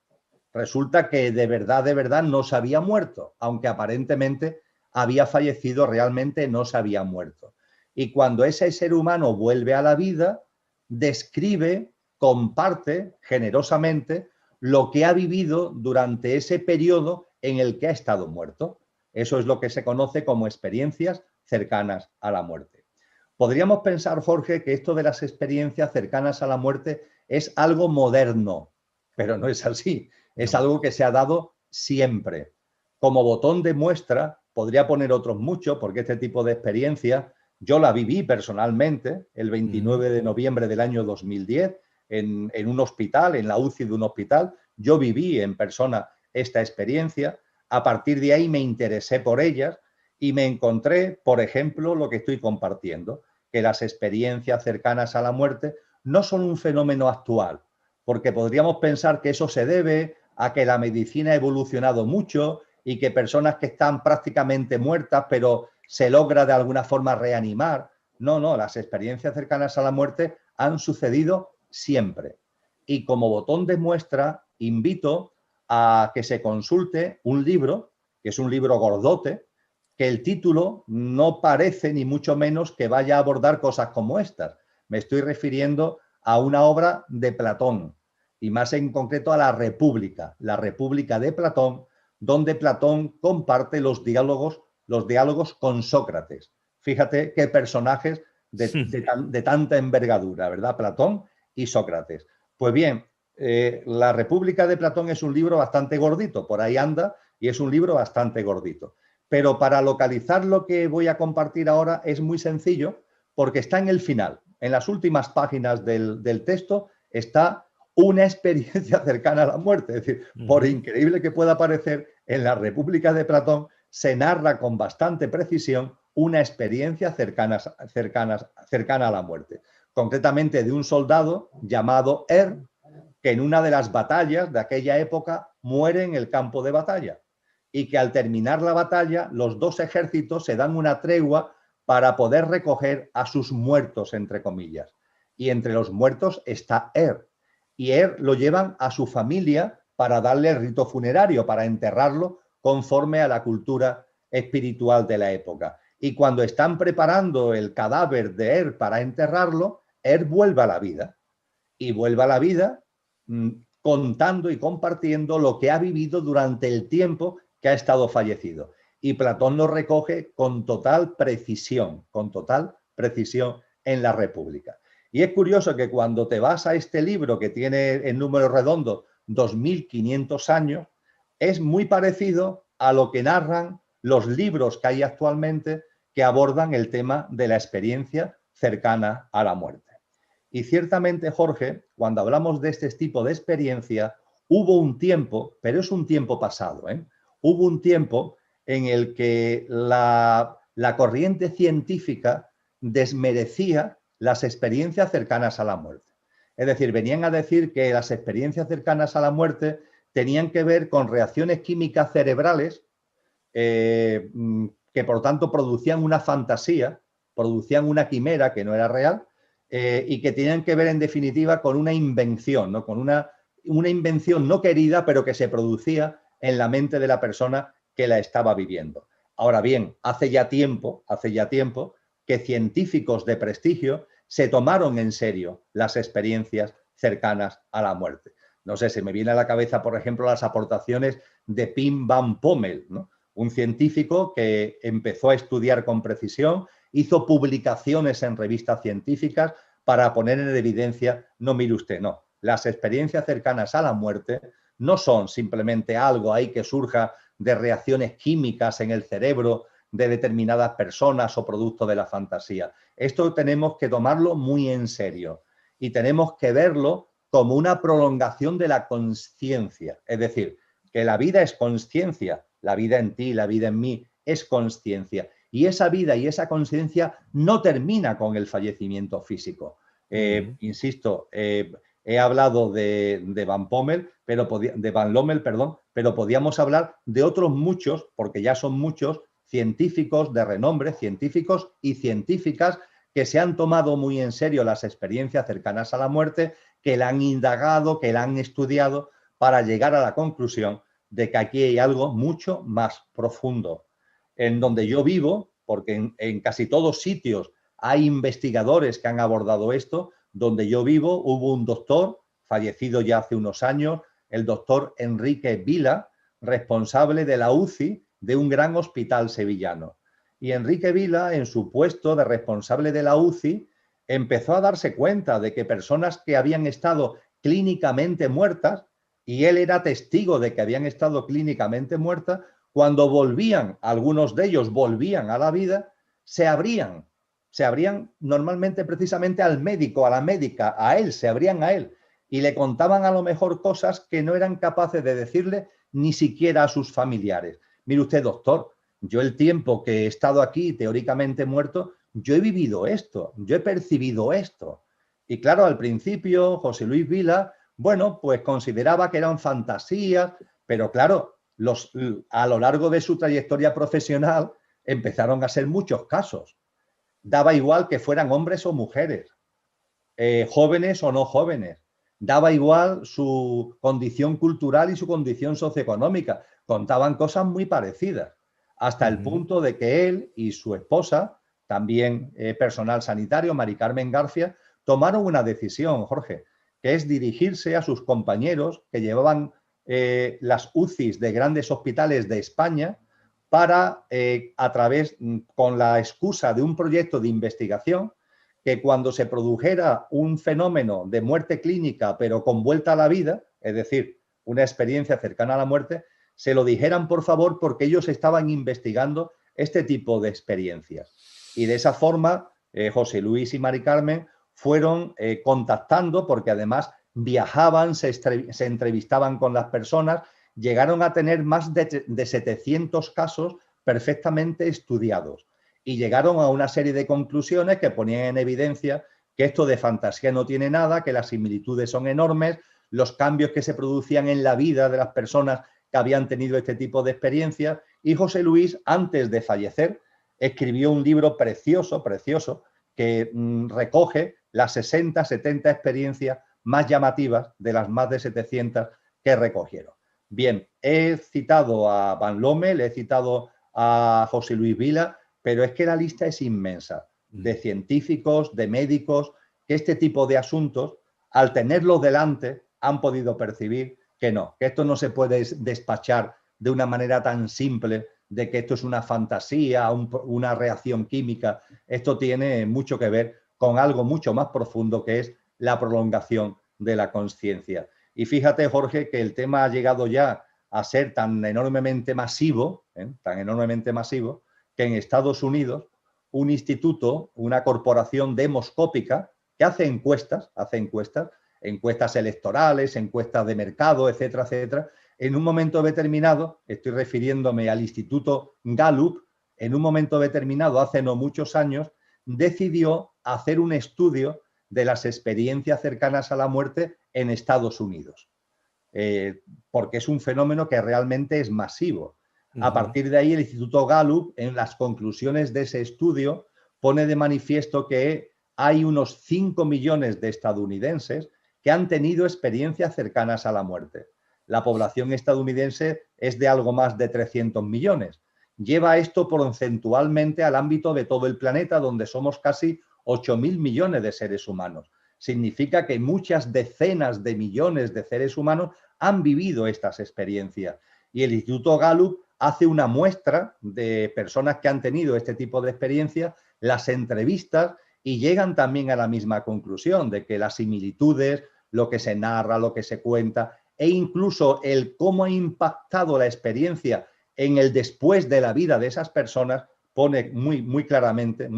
Resulta que de verdad no se había muerto, aunque aparentemente había fallecido, realmente no se había muerto. Y cuando ese ser humano vuelve a la vida, describe, comparte generosamente lo que ha vivido durante ese periodo en el que ha estado muerto. Eso es lo que se conoce como experiencias cercanas a la muerte. Podríamos pensar, Jorge, que esto de las experiencias cercanas a la muerte es algo moderno, pero no es así. Es algo que se ha dado siempre. Como botón de muestra, podría poner otros muchos, porque este tipo de experiencia yo la viví personalmente el 29 de noviembre del año 2010 en un hospital, en la UCI de un hospital. Yo viví en persona esta experiencia. A partir de ahí me interesé por ellas y me encontré, por ejemplo, lo que estoy compartiendo, que las experiencias cercanas a la muerte no son un fenómeno actual, porque podríamos pensar que eso se debe a que la medicina ha evolucionado mucho y que personas que están prácticamente muertas, pero se logra de alguna forma reanimar. No, las experiencias cercanas a la muerte han sucedido siempre. Y como botón de muestra, invito a que se consulte un libro, que es un libro gordote, que el título no parece ni mucho menos que vaya a abordar cosas como estas. Me estoy refiriendo a una obra de Platón, y más en concreto a la República de Platón, donde Platón comparte los diálogos con Sócrates. Fíjate qué personajes de tanta envergadura, ¿verdad? Platón y Sócrates. Pues bien, la República de Platón es un libro bastante gordito, por ahí anda, y es un libro bastante gordito. Pero para localizar lo que voy a compartir ahora es muy sencillo, porque está en el final. En las últimas páginas del texto está una experiencia cercana a la muerte. Es decir, por increíble que pueda parecer, en la República de Platón se narra con bastante precisión una experiencia cercana a la muerte. Concretamente de un soldado llamado que en una de las batallas de aquella época muere en el campo de batalla y que al terminar la batalla los dos ejércitos se dan una tregua para poder recoger a sus muertos, entre comillas. Y entre los muertos está y lo llevan a su familia para darle el rito funerario, para enterrarlo conforme a la cultura espiritual de la época. Y cuando están preparando el cadáver de para enterrarlo, vuelve a la vida. Y vuelve a la vida contando y compartiendo lo que ha vivido durante el tiempo que ha estado fallecido. Y Platón lo recoge con total precisión en la República. Y es curioso que cuando te vas a este libro, que tiene en número redondo 2500 años, es muy parecido a lo que narran los libros que hay actualmente que abordan el tema de la experiencia cercana a la muerte. Y ciertamente, Jorge, cuando hablamos de este tipo de experiencia, hubo un tiempo, pero es un tiempo pasado, hubo un tiempo en el que la corriente científica desmerecía las experiencias cercanas a la muerte. Es decir, venían a decir que las experiencias cercanas a la muerte tenían que ver con reacciones químicas cerebrales que por tanto producían una fantasía, producían una quimera que no era real y que tenían que ver en definitiva con una invención, ¿no? Con una invención no querida, pero que se producía en la mente de la persona que la estaba viviendo. Ahora bien, hace ya tiempo que científicos de prestigio se tomaron en serio las experiencias cercanas a la muerte. No sé, se me viene a la cabeza, por ejemplo, las aportaciones de Pim Van Pommel, ¿no? Un científico que empezó a estudiar con precisión, hizo publicaciones en revistas científicas para poner en evidencia, no mire usted, no, las experiencias cercanas a la muerte no son simplemente algo ahí que surja de reacciones químicas en el cerebro de determinadas personas o producto de la fantasía. Esto tenemos que tomarlo muy en serio y tenemos que verlo como una prolongación de la consciencia. Es decir, que la vida es consciencia, la vida en ti, la vida en mí es consciencia y esa vida y esa conciencia no termina con el fallecimiento físico. Insisto, he hablado de Van Pommel, de Van Lommel, perdón, pero podíamos hablar de otros muchos, porque ya son muchos, científicos de renombre, científicos y científicas que se han tomado muy en serio las experiencias cercanas a la muerte, que la han indagado, que la han estudiado, para llegar a la conclusión de que aquí hay algo mucho más profundo. En donde yo vivo, porque en casi todos sitios hay investigadores que han abordado esto, donde yo vivo hubo un doctor, fallecido ya hace unos años, el doctor Enrique Vila, responsable de la UCI de un gran hospital sevillano. Y Enrique Vila, en su puesto de responsable de la UCI, empezó a darse cuenta de que personas que habían estado clínicamente muertas, y él era testigo de que habían estado clínicamente muertas, cuando volvían, algunos de ellos volvían a la vida, se abrían normalmente precisamente al médico, a la médica, a él, se abrían a él y le contaban a lo mejor cosas que no eran capaces de decirle ni siquiera a sus familiares. Mire usted, doctor, yo el tiempo que he estado aquí teóricamente muerto, yo he vivido esto, yo he percibido esto. Y claro, al principio José Luis Vila, bueno, pues consideraba que eran fantasías, pero claro, a lo largo de su trayectoria profesional empezaron a ser muchos casos. Daba igual que fueran hombres o mujeres, jóvenes o no jóvenes. Daba igual su condición cultural y su condición socioeconómica. Contaban cosas muy parecidas, hasta el punto de que él y su esposa, también personal sanitario, Mari Carmen García, tomaron una decisión, Jorge, que es dirigirse a sus compañeros que llevaban las UCIs de grandes hospitales de España para, con la excusa de un proyecto de investigación, que cuando se produjera un fenómeno de muerte clínica, pero con vuelta a la vida, es decir, una experiencia cercana a la muerte, se lo dijeran por favor, porque ellos estaban investigando este tipo de experiencias. Y de esa forma, José Luis y Mari Carmen fueron contactando, porque además viajaban, se entrevistaban con las personas, llegaron a tener más de 700 casos perfectamente estudiados y llegaron a una serie de conclusiones que ponían en evidencia que esto de fantasía no tiene nada, que las similitudes son enormes, los cambios que se producían en la vida de las personas que habían tenido este tipo de experiencias. Y José Luis, antes de fallecer, escribió un libro precioso, precioso, que recoge las 60, 70 experiencias más llamativas de las más de 700 que recogieron. Bien, he citado a Van Lommel, he citado a José Luis Vila, pero es que la lista es inmensa, de científicos, de médicos, que este tipo de asuntos, al tenerlos delante, han podido percibir que no, que esto no se puede despachar de una manera tan simple, de que esto es una fantasía, una reacción química. Esto tiene mucho que ver con algo mucho más profundo, que es la prolongación de la conciencia. Y fíjate, Jorge, que el tema ha llegado ya a ser tan enormemente masivo, que en Estados Unidos un instituto, una corporación demoscópica que hace encuestas electorales, encuestas de mercado, etcétera, etcétera, en un momento determinado, estoy refiriéndome al Instituto Gallup, en un momento determinado, hace no muchos años, decidió hacer un estudio de las experiencias cercanas a la muerte en Estados Unidos, porque es un fenómeno que realmente es masivo. A partir de ahí, el Instituto Gallup, en las conclusiones de ese estudio, pone de manifiesto que hay unos 5 millones de estadounidenses que han tenido experiencias cercanas a la muerte. La población estadounidense es de algo más de 300 millones. Lleva esto porcentualmente al ámbito de todo el planeta, donde somos casi 8.000 millones de seres humanos. Significa que muchas decenas de millones de seres humanos han vivido estas experiencias. Y el Instituto Gallup hace una muestra de personas que han tenido este tipo de experiencias, las entrevistas, y llegan también a la misma conclusión de que las similitudes, lo que se narra, lo que se cuenta, e incluso el cómo ha impactado la experiencia en el después de la vida de esas personas, pone muy claramente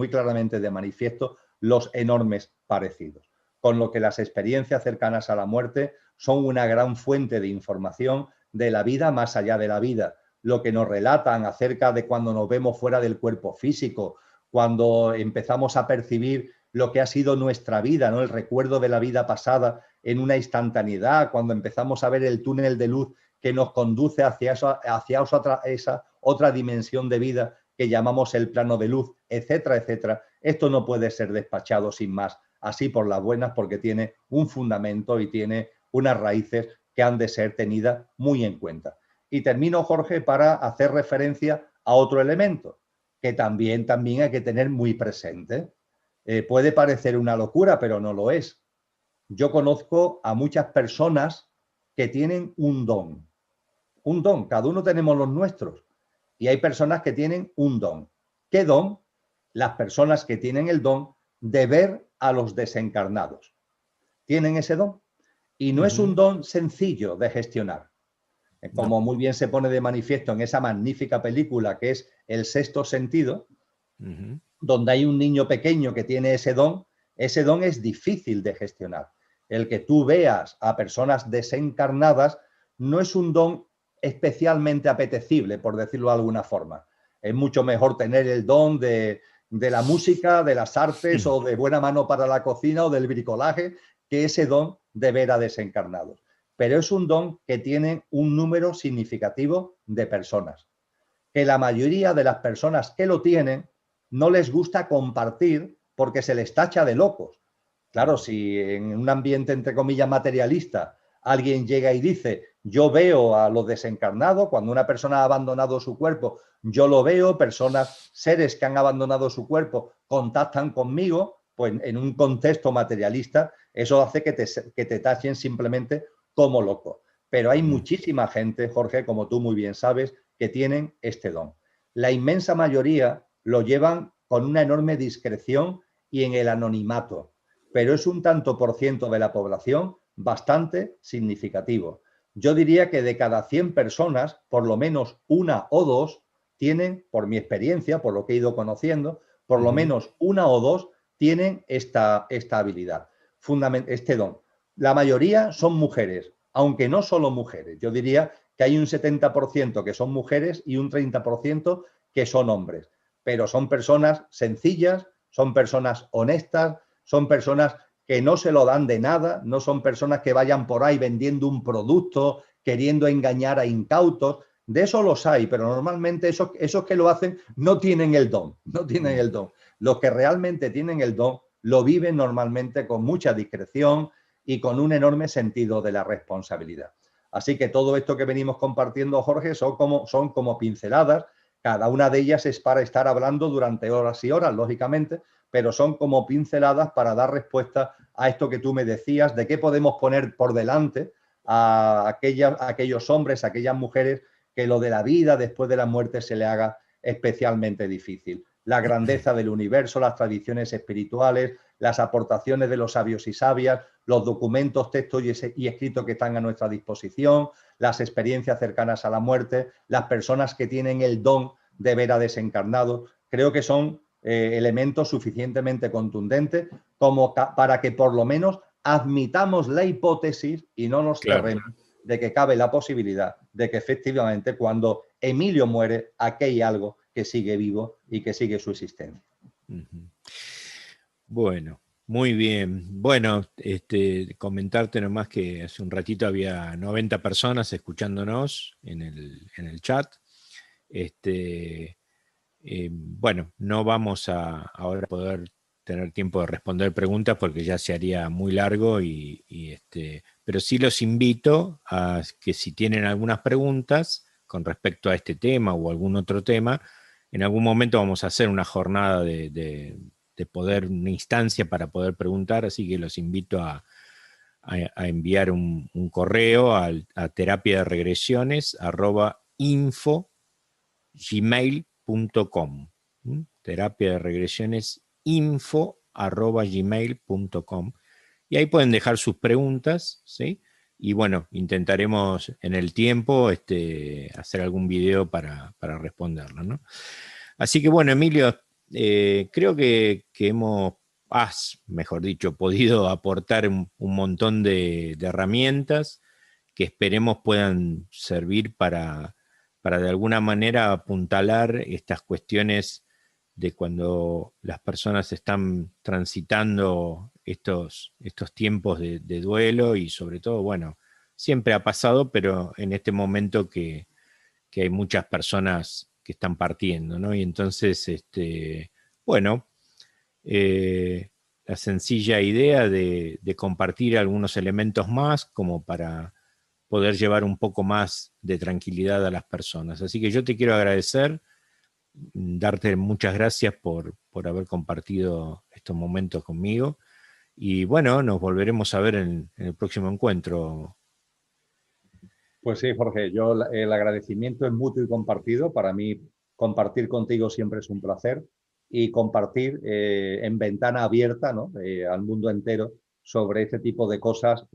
de manifiesto los enormes parecidos. Con lo que las experiencias cercanas a la muerte son una gran fuente de información de la vida más allá de la vida, lo que nos relatan acerca de cuando nos vemos fuera del cuerpo físico, cuando empezamos a percibir lo que ha sido nuestra vida, ¿no? El recuerdo de la vida pasada en una instantaneidad, cuando empezamos a ver el túnel de luz que nos conduce hacia esa otra dimensión de vida que llamamos el plano de luz, etcétera, etcétera. Esto no puede ser despachado sin más, así por las buenas, porque tiene un fundamento y tiene unas raíces que han de ser tenidas muy en cuenta. Y termino, Jorge, para hacer referencia a otro elemento que también hay que tener muy presente. Puede parecer una locura, pero no lo es. Yo conozco a muchas personas que tienen un don. Un don, cada uno tenemos los nuestros. Y hay personas que tienen un don. ¿Qué don? Las personas que tienen el don de ver a los desencarnados. Tienen ese don. Y no es un don sencillo de gestionar. Como muy bien se pone de manifiesto en esa magnífica película que es El sexto sentido, donde hay un niño pequeño que tiene ese don es difícil de gestionar. El que tú veas a personas desencarnadas no es un don especialmente apetecible, por decirlo de alguna forma. Es mucho mejor tener el don de la música, de las artes o de buena mano para la cocina o del bricolaje, que ese don de ver a desencarnados. Pero es un don que tiene un número significativo de personas. Que la mayoría de las personas que lo tienen no les gusta compartir porque se les tacha de locos. Claro, si en un ambiente, entre comillas, materialista, alguien llega y dice, yo veo a los desencarnados, cuando una persona ha abandonado su cuerpo, yo lo veo, personas, seres que han abandonado su cuerpo, contactan conmigo, pues en un contexto materialista, eso hace que te tachen simplemente como loco. Pero hay muchísima gente, Jorge, como tú muy bien sabes, que tienen este don. La inmensa mayoría lo llevan con una enorme discreción y en el anonimato, pero es un tanto por ciento de la población bastante significativo. Yo diría que de cada 100 personas, por lo menos una o dos tienen, por mi experiencia, por lo que he ido conociendo, por lo menos una o dos tienen esta habilidad, este don. La mayoría son mujeres, aunque no solo mujeres. Yo diría que hay un 70% que son mujeres y un 30% que son hombres. Pero son personas sencillas, son personas honestas, son personas que no se lo dan de nada, no son personas que vayan por ahí vendiendo un producto, queriendo engañar a incautos. De eso los hay, pero normalmente esos que lo hacen no tienen el don, no tienen el don. Los que realmente tienen el don lo viven normalmente con mucha discreción y con un enorme sentido de la responsabilidad. Así que todo esto que venimos compartiendo, Jorge, son como pinceladas. Cada una de ellas es para estar hablando durante horas y horas, lógicamente, pero son como pinceladas para dar respuesta a esto que tú me decías, de qué podemos poner por delante a aquellos hombres, a aquellas mujeres, que lo de la vida después de la muerte se le haga especialmente difícil. La grandeza del universo, las tradiciones espirituales, las aportaciones de los sabios y sabias, los documentos, textos y escritos que están a nuestra disposición, las experiencias cercanas a la muerte, las personas que tienen el don de ver a desencarnados. Creo que son elementos suficientemente contundentes como para que por lo menos admitamos la hipótesis y no nos cerremos de que cabe la posibilidad de que efectivamente cuando Emilio muere, aquí hay algo que sigue vivo y que sigue su existencia. Bueno, muy bien. Bueno, comentarte nomás que hace un ratito había 90 personas escuchándonos en el chat. Bueno, no vamos a ahora poder tener tiempo de responder preguntas porque ya se haría muy largo pero sí los invito a que si tienen algunas preguntas con respecto a este tema o algún otro tema, en algún momento vamos a hacer una jornada de poder, una instancia para poder preguntar, así que los invito a enviar un correo a terapia de regresiones @info@gmail.com. Terapia de regresiones info@gmail.com. Y ahí pueden dejar sus preguntas, ¿sí? Y bueno, intentaremos en el tiempo hacer algún video para responderlo, ¿no? Así que bueno, Emilio, creo que mejor dicho, podido aportar un montón de herramientas que esperemos puedan servir para para de alguna manera apuntalar estas cuestiones de cuando las personas están transitando estos tiempos de duelo y sobre todo, bueno, siempre ha pasado, pero en este momento que hay muchas personas que están partiendo, ¿no? Y entonces, bueno, la sencilla idea de compartir algunos elementos más como para poder llevar un poco más de tranquilidad a las personas. Así que yo te quiero agradecer, darte muchas gracias por haber compartido estos momentos conmigo. Y bueno, nos volveremos a ver en el próximo encuentro. Pues sí, Jorge, el agradecimiento es mutuo y compartido. Para mí, compartir contigo siempre es un placer y compartir en ventana abierta, ¿no? Al mundo entero sobre este tipo de cosas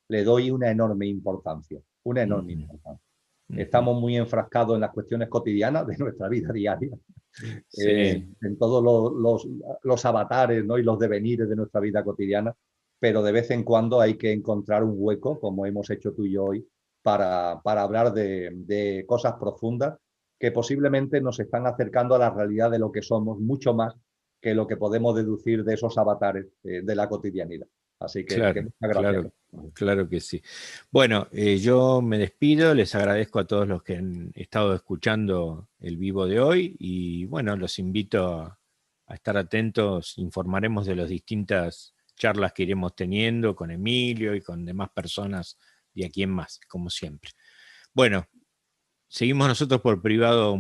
le doy una enorme importancia, una enorme importancia. Estamos muy enfrascados en las cuestiones cotidianas de nuestra vida diaria, Sí. en todos los avatares, ¿no? Y los devenires de nuestra vida cotidiana, pero de vez en cuando hay que encontrar un hueco, como hemos hecho tú y yo hoy, para hablar de cosas profundas que posiblemente nos están acercando a la realidad de lo que somos, mucho más que lo que podemos deducir de esos avatares de la cotidianidad. Así que Claro, muchas gracias. claro, claro que sí. Bueno, yo me despido, les agradezco a todos los que han estado escuchando el vivo de hoy y bueno, los invito a estar atentos, informaremos de las distintas charlas que iremos teniendo con Emilio y con demás personas de aquí en más, como siempre. Bueno, seguimos nosotros por privado